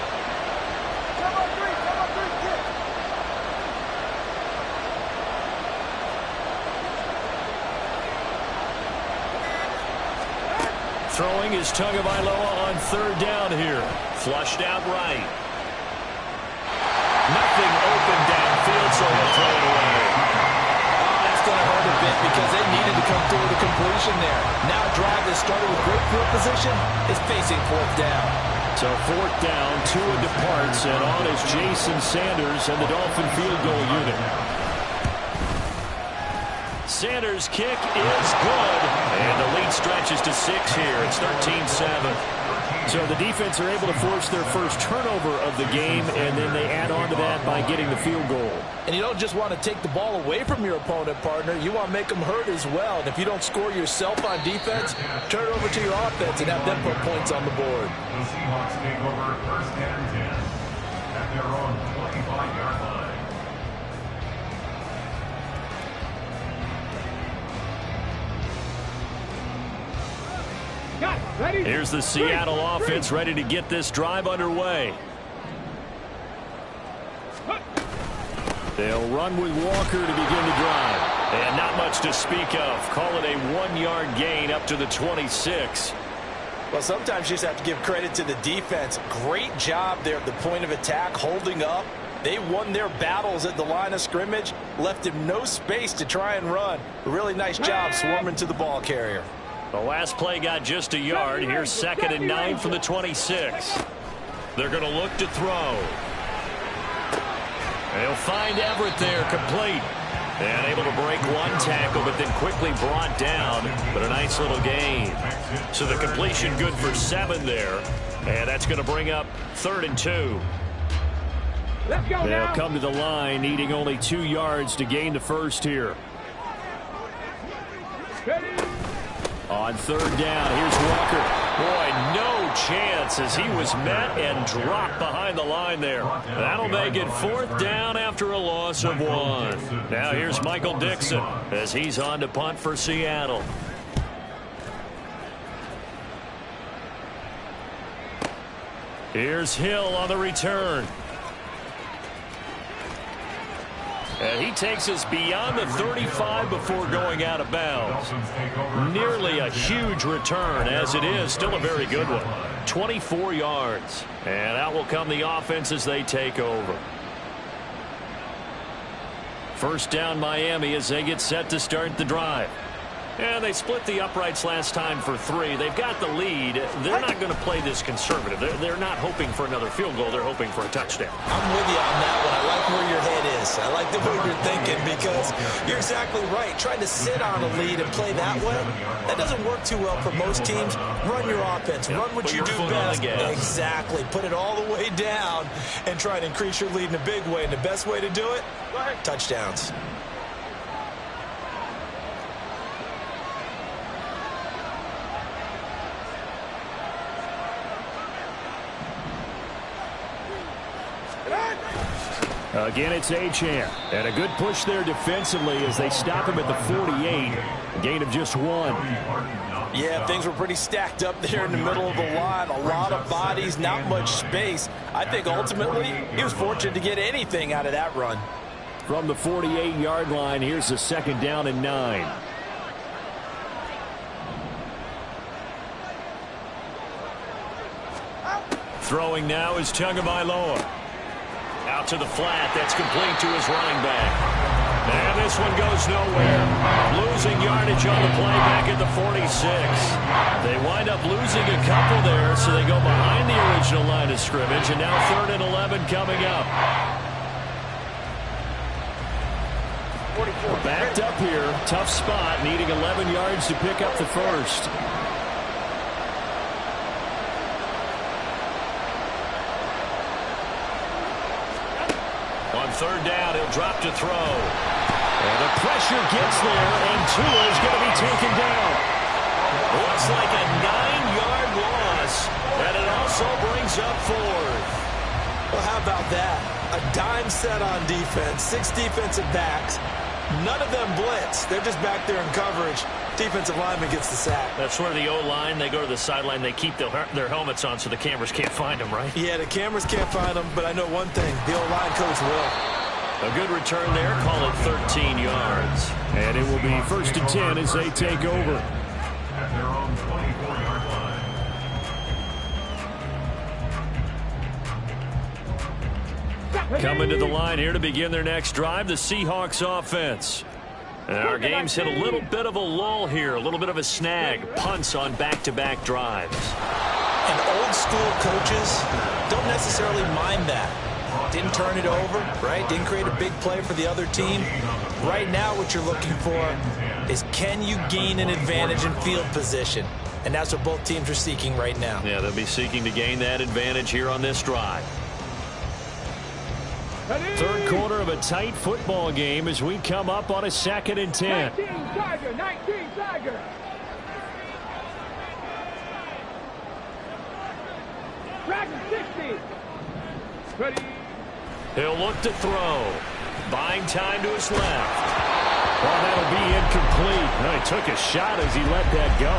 Speaker 1: Throwing is Tagovailoa on third down here. Flushed out right. Nothing open downfield, so he'll throw it away.
Speaker 7: Oh, that's going to hurt a bit because they needed to come through with a completion there. Now a drive that started with great field position is facing 4th down.
Speaker 1: So 4th down, Tua departs, and on is Jason Sanders and the Dolphin field goal unit. Sanders' kick is good, and the lead stretches to 6 here. It's 13-7. So the defense are able to force their first turnover of the game, and then they add on to that by getting the field goal.
Speaker 7: And you don't just want to take the ball away from your opponent, partner. You want to make them hurt as well. And if you don't score yourself on defense, turn it over to your offense and have them put points on the board.
Speaker 4: The Seahawks take over 1st and 10 at their own 25-yard line.
Speaker 1: Here's the Seattle offense ready to get this drive underway. They'll run with Walker to begin the drive. And not much to speak of. Call it a 1-yard gain up to the 26.
Speaker 7: Well, sometimes you just have to give credit to the defense. Great job there at the point of attack, holding up. They won their battles at the line of scrimmage, left him no space to try and run. A really nice job swarming to the ball carrier.
Speaker 1: The last play got just a yard. Here's 2nd and 9 from the 26. They're going to look to throw. They'll find Everett there, complete. And able to break one tackle, but then quickly brought down. But a nice little gain. So the completion good for 7 there. And that's going to bring up 3rd and 2.
Speaker 5: Let's go
Speaker 1: They'll
Speaker 5: now.
Speaker 1: come to the line, needing only 2 yards to gain the first here.
Speaker 5: Ready.
Speaker 1: On 3rd down, here's Walker. Boy, no chance as he was met and dropped behind the line there. That'll make it 4th down after a loss of 1. Now here's Michael Dixon as he's on to punt for Seattle. Here's Hill on the return. And he takes us beyond the 35 before going out of bounds. Nearly a huge return as it is. Still a very good one. 24 yards. And out will come the offense as they take over. First down Miami as they get set to start the drive. And they split the uprights last time for 3. They've got the lead. They're not going to play this conservative. They're not hoping for another field goal. They're hoping for a touchdown.
Speaker 2: I'm with you on that one. I like where your head is. I like the way you're thinking because you're exactly right. Trying to sit on a lead and play that way, that doesn't work too well for most teams. Run your offense. Run what you do best. Exactly. Put it all the way down and try to increase your lead in a big way. And the best way to do it, touchdowns.
Speaker 1: Again, it's Achane. And a good push there defensively as they stop him at the 48. A gain of just 1.
Speaker 7: Yeah, things were pretty stacked up there in the middle of the line. A lot of bodies, not much space. I think ultimately he was fortunate to get anything out of that run.
Speaker 1: From the 48-yard line, here's the 2nd down and 9. Throwing now is Tagovailoa. Out to the flat. That's complete to his running back. And this one goes nowhere. Losing yardage on the play back at the 46. They wind up losing a couple there, so they go behind the original line of scrimmage, and now 3rd and 11 coming up. Backed up here. Tough spot, needing 11 yards to pick up the first. On 3rd down, he'll drop to throw. And the pressure gets there, and Tua is going to be taken down. Looks like a 9-yard loss, and it also brings up 4th.
Speaker 7: Well, how about that? A dime set on defense, 6 defensive backs. None of them blitz. They're just back there in coverage. Defensive lineman gets the sack.
Speaker 6: That's where the O-line, they go to the sideline, they keep their helmets on so the cameras can't find them, right?
Speaker 7: Yeah, the cameras can't find them, but I know one thing. The O-line coach will.
Speaker 6: A good return there. Call it 13 yards.
Speaker 1: And it will be 1st and 10 as they take over.
Speaker 4: At their own 24-yard line.
Speaker 1: Coming to the line here to begin their next drive, the Seahawks offense. And our game's hit a little bit of a lull here, a little bit of a snag. Punts on back-to-back drives.
Speaker 7: And old-school coaches don't necessarily mind that. Didn't turn it over, right? Didn't create a big play for the other team. Right now what you're looking for is, can you gain an advantage in field position? And that's what both teams are seeking right now.
Speaker 1: Yeah, they'll be seeking to gain that advantage here on this drive. 3rd quarter of a tight football game as we come up on a 2nd and 10.
Speaker 5: 19 Tiger, 19 Tiger. Dragon 60. Ready.
Speaker 1: He'll look to throw. Buying time to his left. Well, that'll be incomplete. Well, he took a shot as he let that go.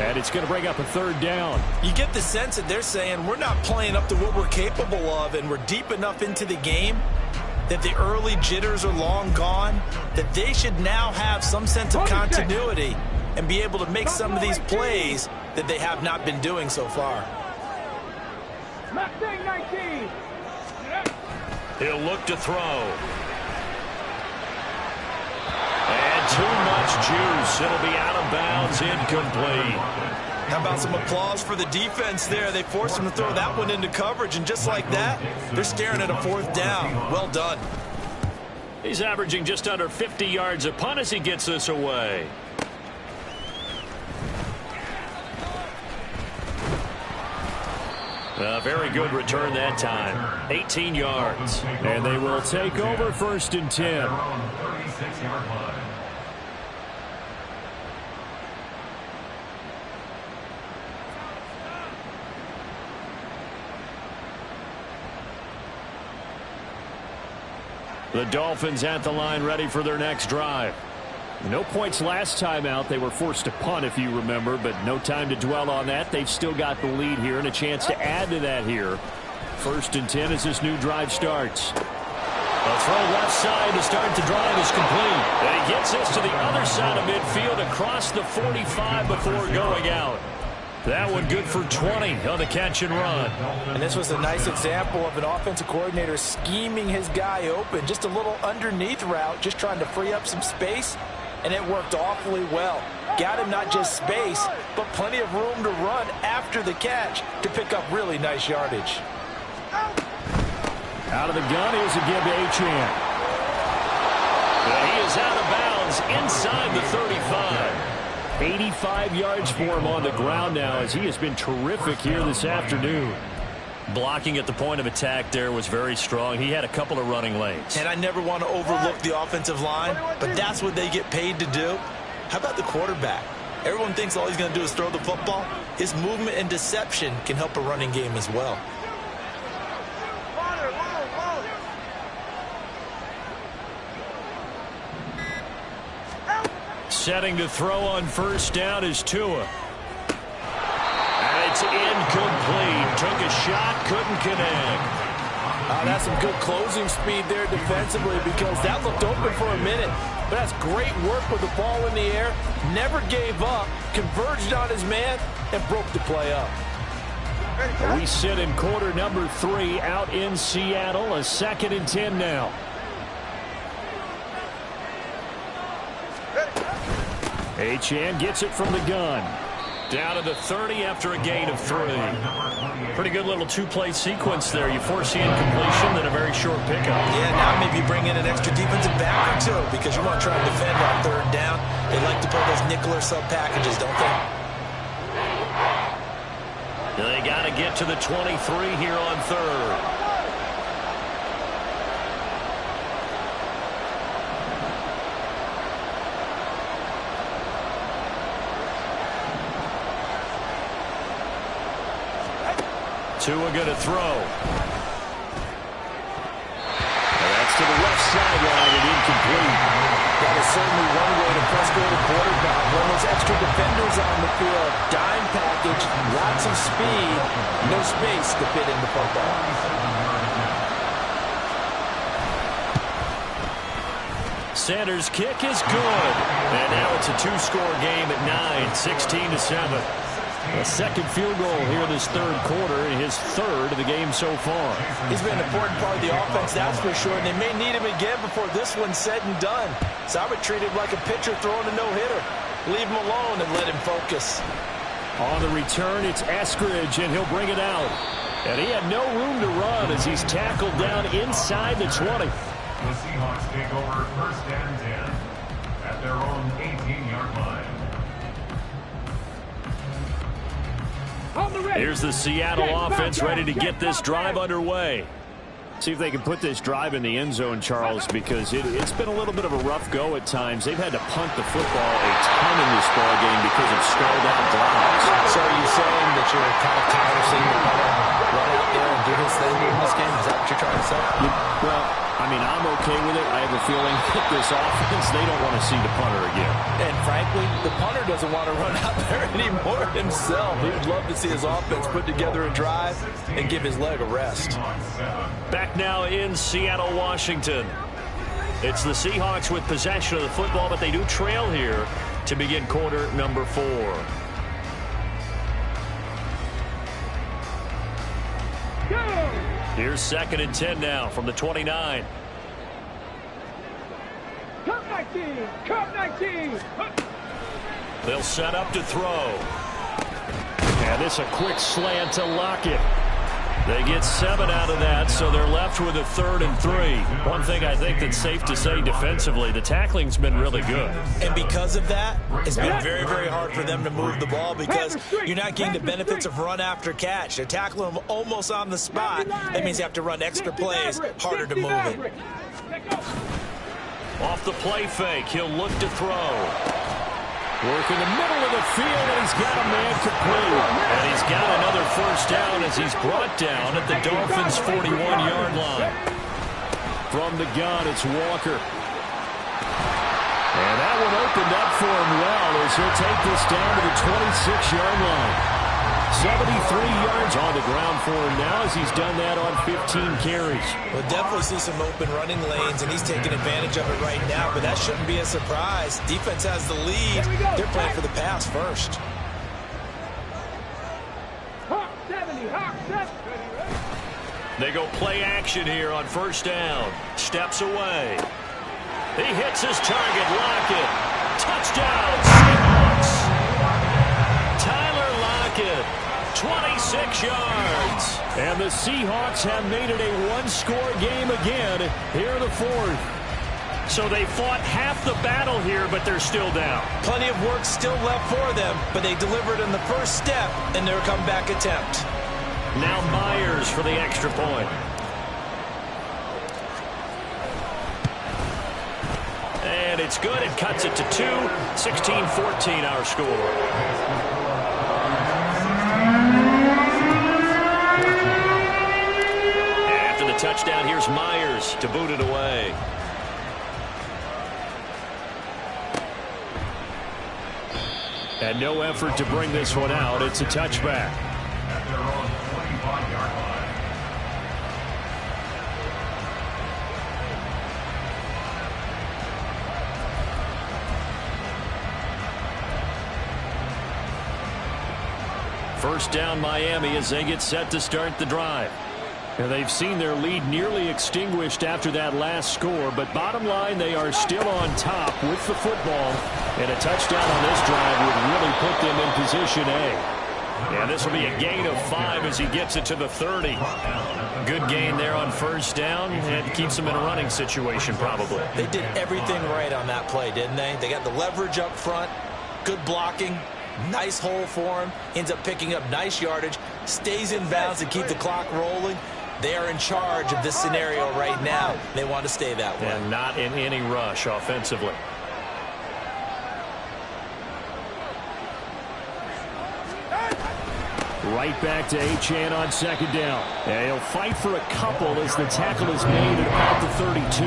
Speaker 1: And it's going to bring up a 3rd down.
Speaker 7: You get the sense that they're saying we're not playing up to what we're capable of, and we're deep enough into the game that the early jitters are long gone, that they should now have some sense of continuity and be able to make some of these plays that they have not been doing so far.
Speaker 5: Mustang 19.
Speaker 1: He'll look to throw. And too much juice. It'll be out of bounds, incomplete.
Speaker 7: How about some applause for the defense there? They forced him to throw that one into coverage, and just like that, they're staring at a 4th down. Well done.
Speaker 1: He's averaging just under 50 yards a punt as he gets this away. A very good return that time. 18 yards. And they will take over 1st and 10.
Speaker 4: 36-yard line.
Speaker 1: The Dolphins at the line ready for their next drive. No points last time out. They were forced to punt, if you remember, but no time to dwell on that. They've still got the lead here and a chance to add to that here. 1st and 10 as this new drive starts. A throw left side to start the drive is complete. And he gets this to the other side of midfield across the 45 before going out. That one good for 20 on the catch and run.
Speaker 7: And this was a nice example of an offensive coordinator scheming his guy open. Just a little underneath route, just trying to free up some space, and it worked awfully well. Got him not just space, but plenty of room to run after the catch to pick up really nice yardage.
Speaker 1: Out of the gun, here's a give to Achane. He is out of bounds inside the 35. 85 yards for him on the ground now as he has been terrific here this afternoon.
Speaker 6: Blocking at the point of attack there was very strong. He had a couple of running lanes.
Speaker 7: And I never want to overlook the offensive line, but that's what they get paid to do. How about the quarterback? Everyone thinks all he's going to do is throw the football. His movement and deception can help a running game as well.
Speaker 1: Setting to throw on first down is Tua. And it's incomplete. Took a shot, couldn't connect.
Speaker 2: That's some good closing speed there defensively because that looked open for a minute. But that's great work with the ball in the air. Never gave up, converged on his man, and broke the play up.
Speaker 1: We sit in quarter number 3 out in Seattle. A 2nd and 10 now. Achane gets it from the gun. Down to the 30 after a gain of 3. Pretty good little two-play sequence there. You foresee incompletion, then a very short pickup.
Speaker 2: Yeah, now maybe you bring in an extra defensive back or two because you want to try to defend on third down. They like to play those nickel or sub packages, don't they?
Speaker 1: They got to get to the 23 here on third. Tua going to throw. That's to the left sideline and incomplete.
Speaker 2: That is certainly one way to frustrate a quarterback. When those extra defenders on the field, dime package, lots of speed, no space to fit in the football.
Speaker 1: Sanders' kick is good. And now it's a 2-score game at 9, 16-7. A second field goal here in this third quarter, his third of the game so far.
Speaker 2: He's been an important part of the offense, that's for sure, and they may need him again before this one's said and done. So I would treat him like a pitcher throwing a no-hitter. Leave him alone and let him focus.
Speaker 1: On the return, it's Eskridge, and he'll bring it out. And he had no room to run as he's tackled down inside the 20.
Speaker 4: The Seahawks take over 1st and 10 at their own 18-yard line.
Speaker 1: Here's the Seattle offense ready to get this drive underway. See if they can put this drive in the end zone, Charles, because it's been a little bit of a rough go at times. They've had to punt the football a ton in this ball game because of stalled out drives.
Speaker 2: So are you saying that you're kind of tired of seeing the punter run out there and do his thing in this game? Is that what you're trying to say?
Speaker 1: Well, I mean, I'm okay with it. I have a feeling that this offense, they don't want to see the punter again.
Speaker 2: And frankly, the punter doesn't want to run out there anymore himself. He would love to see his offense put together a drive and give his leg a rest.
Speaker 1: Back now in Seattle, Washington. It's the Seahawks with possession of the football, but they do trail here to begin quarter number 4. Here's 2nd and 10 now from the 29.
Speaker 5: Cup 19! Cup 19!
Speaker 1: They'll set up to throw. And it's a quick slant to Lockett. They get 7 out of that, so they're left with a 3rd and 3. One thing I think that's safe to say defensively, the tackling's been really good.
Speaker 2: And because of that, it's been very, very hard for them to move the ball because you're not getting the benefits of run after catch. They're tackling them almost on the spot. That means you have to run extra plays, harder to move it.
Speaker 1: Off the play fake, he'll look to throw. Work in the middle of the field, and he's got a man complete. And he's got another first down as he's brought down at the Dolphins' 41-yard line. From the gun, it's Walker. And that one opened up for him well as he'll take this down to the 26-yard line. 73 yards on the ground for him now as he's done that on 15 carries.
Speaker 2: We'll definitely see some open running lanes, and he's taking advantage of it right now, but that shouldn't be a surprise. Defense has the lead. They're playing for the pass first.
Speaker 5: Hawk 70, Hawk 70.
Speaker 1: They go play action here on first down. Steps away. He hits his target. Lockett. Touchdown, Seahawks. Tyler Lockett. 26 yards. And the Seahawks have made it a one-score game again here in the 4th. So they fought half the battle here, but they're still down.
Speaker 2: Plenty of work still left for them, but they delivered in the first step in their comeback attempt.
Speaker 1: Now Myers for the extra point. And it's good. It cuts it to 2. 16-14 our score. Touchdown, here's Myers to boot it away. And no effort to bring this one out. It's a touchback.
Speaker 4: At their own 25-yard line.
Speaker 1: First down Miami as they get set to start the drive. And they've seen their lead nearly extinguished after that last score, but bottom line, they are still on top with the football, and a touchdown on this drive would really put them in position A. And this will be a gain of 5 as he gets it to the 30. Good gain there on first down, and keeps them in a running situation probably.
Speaker 2: They did everything right on that play, didn't they? They got the leverage up front, good blocking, nice hole for him, ends up picking up nice yardage, stays in bounds to keep the clock rolling. They are in charge of this scenario right now. They want to stay that way.
Speaker 1: And not in any rush offensively. Right back to Achane on second down. And he'll fight for a couple as the tackle is made at about the 32.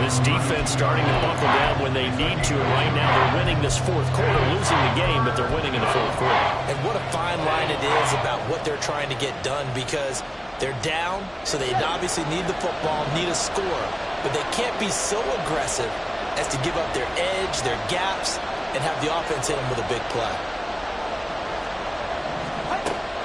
Speaker 1: This defense starting to buckle down when they need to. Right now they're winning this fourth quarter, losing the game, but they're winning in the fourth quarter.
Speaker 2: And what a fine line it is about what they're trying to get done, because they're down, so they obviously need the football, need a score. But they can't be so aggressive as to give up their edge, their gaps, and have the offense hit them with a big play.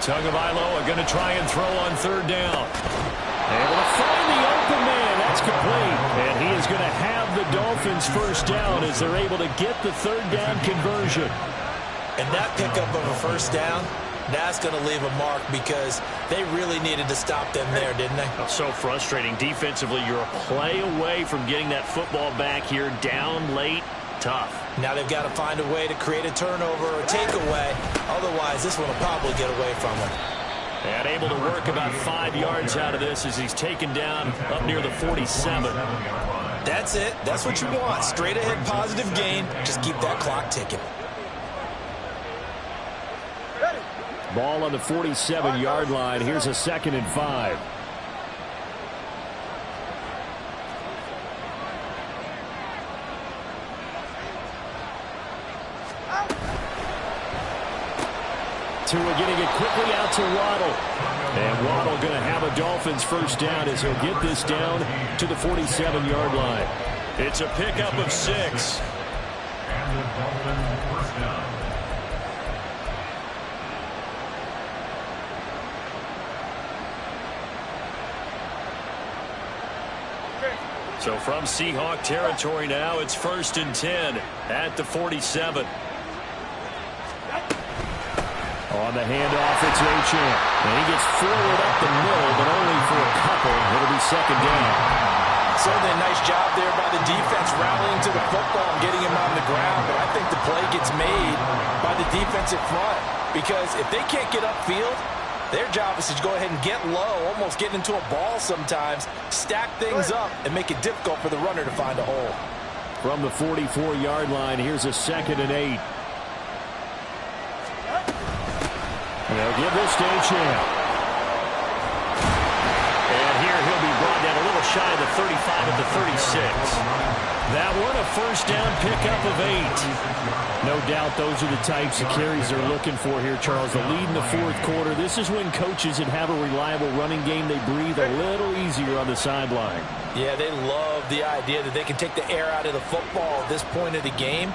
Speaker 1: Tagovailoa going to try and throw on third down. Able to find the open man. That's complete. And he is going to have the Dolphins first down as they're able to get the third down conversion.
Speaker 2: And that pickup of a first down, that's going to leave a mark, because they really needed to stop them there, didn't they?
Speaker 1: So frustrating. Defensively, you're a play away from getting that football back here, down late. Tough.
Speaker 2: Now they've got to find a way to create a turnover or a takeaway. Otherwise, this one will probably get away from them.
Speaker 1: And able to work about 5 yards out of this as he's taken down up near the 47.
Speaker 2: That's it. That's what you want. Straight ahead positive gain. Just keep that clock ticking.
Speaker 1: Ball on the 47-yard line. Here's a 2nd and 5. Tua getting it quickly out to Waddle. And Waddle going to have a Dolphins first down as he'll get this down to the 47-yard line. It's a pickup of 6.
Speaker 4: And the Dolphins first down.
Speaker 1: So from Seahawk territory now, it's 1st and 10 at the 47. On the handoff, it's Achane. And he gets forward up the middle, but only for a couple. It'll be 2nd down.
Speaker 2: Certainly a nice job there by the defense, rallying to the football and getting him on the ground. But I think the play gets made by the defensive front, because if they can't get upfield, their job is to go ahead and get low, almost get into a ball sometimes, stack things up, and make it difficult for the runner to find a hole.
Speaker 1: From the 44-yard line, here's a 2nd and 8. They'll give this to Achane. And here he'll be brought down a little shy of the 35 at the 36. That one a first down pickup of 8. No doubt those are the types of carries they're looking for here, Charles. The lead in the fourth quarter. This is when coaches that have a reliable running game, they breathe a little easier on the sideline.
Speaker 2: Yeah, they love the idea that they can take the air out of the football at this point of the game.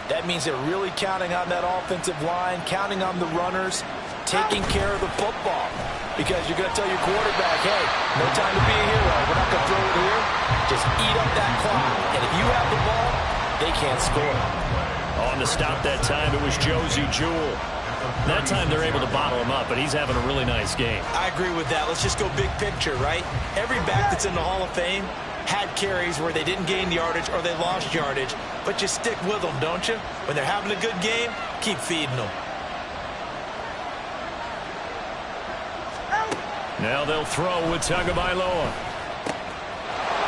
Speaker 2: That means they're really counting on that offensive line, counting on the runners, taking care of the football. Because you're going to tell your quarterback, hey, no time to be a hero. We're not going to throw it here. Just eat up that clock. And if you have the ball, they can't score.
Speaker 1: On the stop that time, it was Josie Jewell. That time they're able to bottle him up, but he's having a really nice game.
Speaker 2: I agree with that. Let's just go big picture, right? Every back that's in the Hall of Fame had carries where they didn't gain yardage or they lost yardage, but you stick with them, don't you? When they're having a good game, keep feeding them.
Speaker 1: Now they'll throw with Tagovailoa.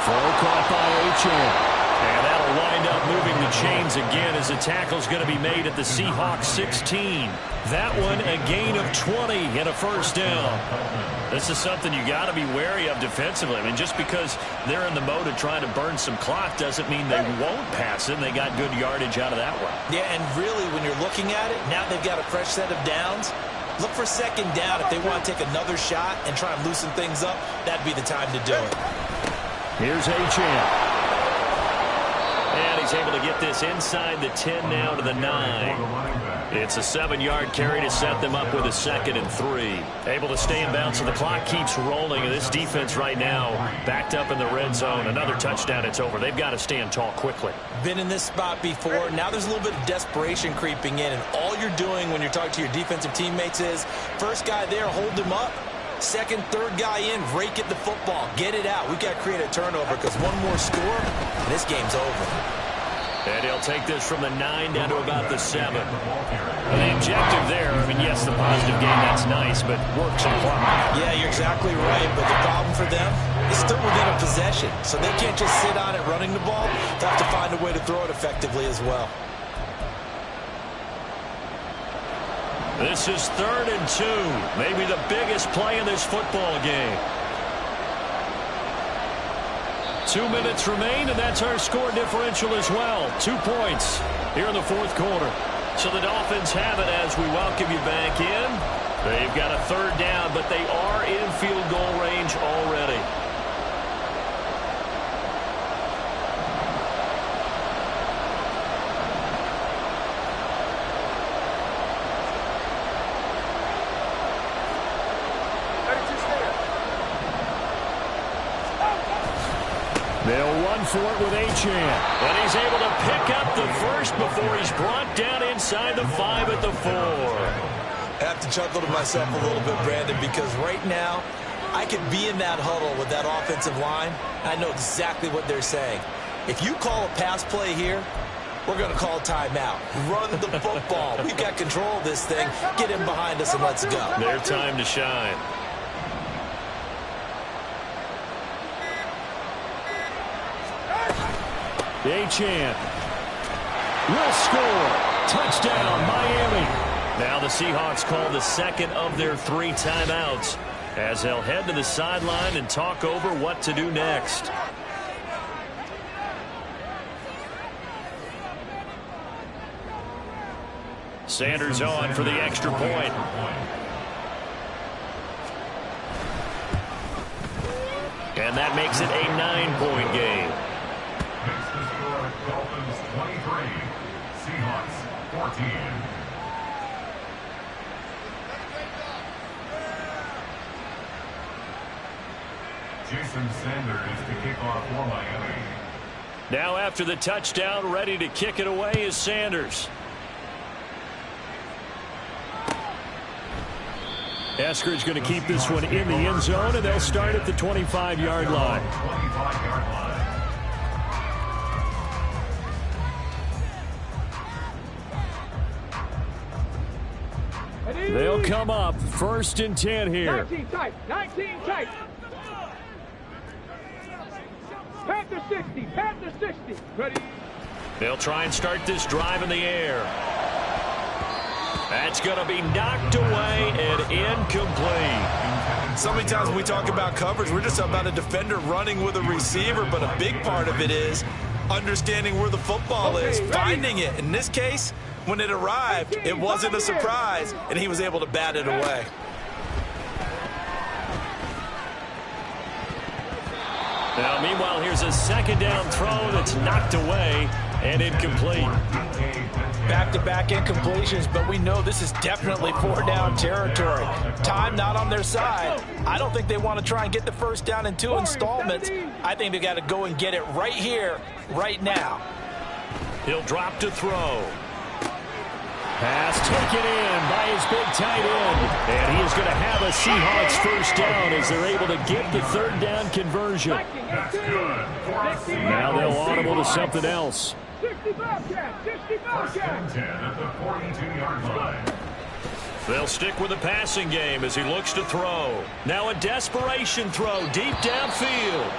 Speaker 1: Throw caught by Achane. And that'll wind up moving the chains again as the tackle's going to be made at the Seahawks 16. That one a gain of 20 and a first down. This is something you got to be wary of defensively. I mean, just because they're in the mode of trying to burn some clock doesn't mean they won't pass it. They got good yardage out of that one.
Speaker 2: Yeah, and really, when you're looking at it, now they've got a fresh set of downs. Look for second down if they want to take another shot and try and loosen things up. That'd be the time to do it.
Speaker 1: Here's Achane. And he's able to get this inside the 10 now to the 9. It's a 7-yard carry to set them up with a 2nd and 3. Able to stay in bounds, so the clock keeps rolling. And this defense right now backed up in the red zone. Another touchdown, it's over. They've got to stand tall quickly.
Speaker 2: Been in this spot before. Now there's a little bit of desperation creeping in. And all you're doing when you're talking to your defensive teammates is, first guy there, hold him up. Second, third guy in, rake at the football. Get it out. We've got to create a turnover because one more score, and this game's over.
Speaker 1: And he'll take this from the 9 down to about the 7. And the objective there, I mean, yes, the positive gain, that's nice, but work some clock.
Speaker 2: Yeah, you're exactly right, but the problem for them is still within a possession. So they can't just sit on it running the ball. They have to find a way to throw it effectively as well.
Speaker 1: This is 3rd and 2. Maybe the biggest play in this football game. 2 minutes remain, and that's our score differential as well. 2 points here in the 4th quarter. So the Dolphins have it as we welcome you back in. They've got a 3rd down, but they are in field goal range already. They'll run for it with Achane. And he's able to pick up the first before he's brought down inside the 5 at the 4.
Speaker 2: I have to chuckle to myself a little bit, Brandon, because right now I could be in that huddle with that offensive line. I know exactly what they're saying. If you call a pass play here, we're going to call timeout. Run the football. We've got control of this thing. Get him behind us and let's go.
Speaker 1: Their time to shine. Achane will score. Touchdown, Miami. Now the Seahawks call the 2nd of their 3 timeouts as they'll head to the sideline and talk over what to do next. Sanders on for the extra point. And that makes it a 9-point game.
Speaker 4: Makes the score Dolphins 23, Seahawks 14. Jason Sanders to kick off for Miami.
Speaker 1: Now after the touchdown, ready to kick it away is Sanders. Eskridge going to keep this one in the end zone, and they'll start at the 25-yard line. They'll come up 1st and 10 here.
Speaker 5: 19 tight. 19 tight. Panther 60. Panther 60. Ready.
Speaker 1: They'll try and start this drive in the air. That's going to be knocked away and incomplete.
Speaker 2: So many times when we talk about coverage, we're just about a defender running with a receiver, but a big part of it is understanding where the football is, finding it. In this case, when it arrived, it wasn't a surprise, and he was able to bat it away.
Speaker 1: Now, meanwhile, here's a 2nd down throw that's knocked away and incomplete.
Speaker 2: Back-to-back incompletions, but we know this is definitely 4-down territory. Time not on their side. I don't think they want to try and get the 1st down in 2 installments. I think they got to go and get it right here, right now.
Speaker 1: He'll drop to throw. Pass taken in by his big tight end. And he is going to have a Seahawks 1st down as they're able to get the 3rd down conversion. Now they'll audible to something else.
Speaker 5: 60 Bobcat. 60 Bobcat.
Speaker 4: 10 at the 42-yard line.
Speaker 1: They'll stick with the passing game as he looks to throw. Now a desperation throw deep downfield.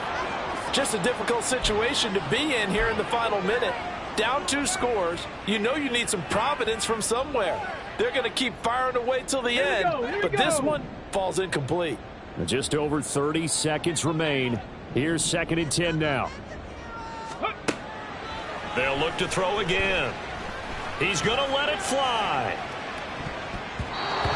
Speaker 2: Just a difficult situation to be in here in the final minute. Down 2 scores, you know you need some providence from somewhere. They're going to keep firing away till the end, but this one falls incomplete.
Speaker 1: Just over 30 seconds remain. Here's 2nd and 10 now.
Speaker 6: They'll look to throw again. He's going to let it fly.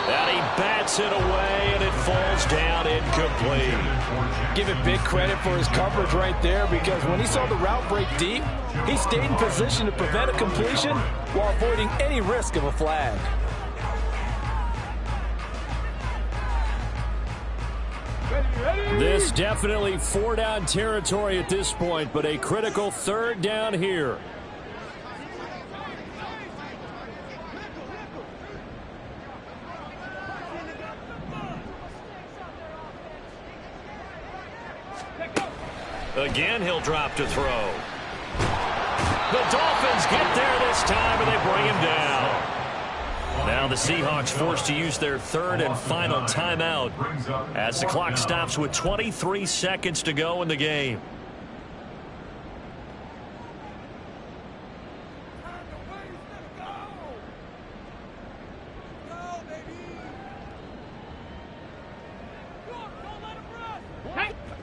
Speaker 6: And he bats it away, and it falls down incomplete.
Speaker 2: Give it big credit for his coverage right there, because when he saw the route break deep, he stayed in position to prevent a completion while avoiding any risk of a flag.
Speaker 1: This definitely 4-down territory at this point, but a critical 3rd down here.
Speaker 6: Again, he'll drop to throw. The Dolphins get there this time, and they bring him down. Now the Seahawks forced to use their 3rd and final timeout as the clock stops with 23 seconds to go in the game.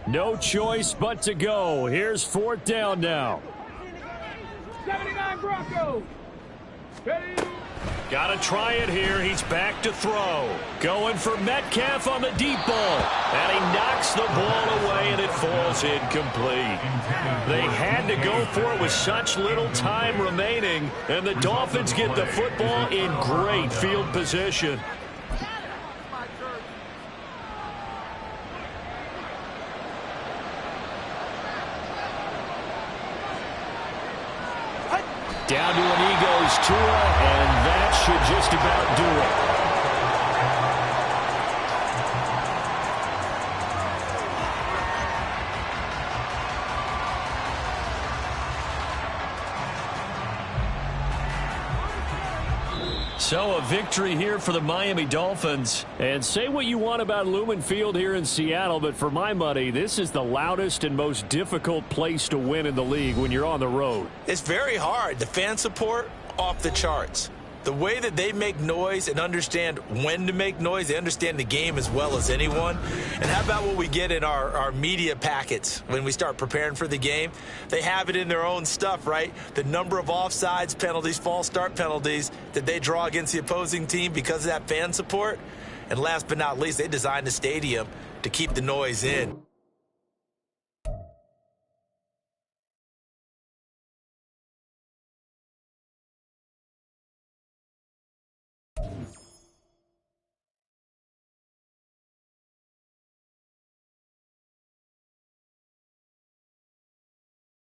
Speaker 1: No choice but to go. Here's 4th down now.
Speaker 5: 79 Broncos.
Speaker 1: Got to try it here. He's back to throw. Going for Metcalf on the deep ball. And he knocks the ball away, and it falls incomplete. They had to go for it with such little time remaining, and the Dolphins get the football in great field position. Down to an he goes, Tua, and that should just about do it. So a victory here for the Miami Dolphins. And say what you want about Lumen Field here in Seattle, but for my money, this is the loudest and most difficult place to win in the league when you're on the road.
Speaker 7: It's very hard. The fan support, off the charts. The way that they make noise and understand when to make noise, they understand the game as well as anyone. And how about what we get in our media packets when we start preparing for the game? They have it in their own stuff, right? The number of offsides penalties, false start penalties that they draw against the opposing team because of that fan support. And last but not least, they designed the stadium to keep the noise in.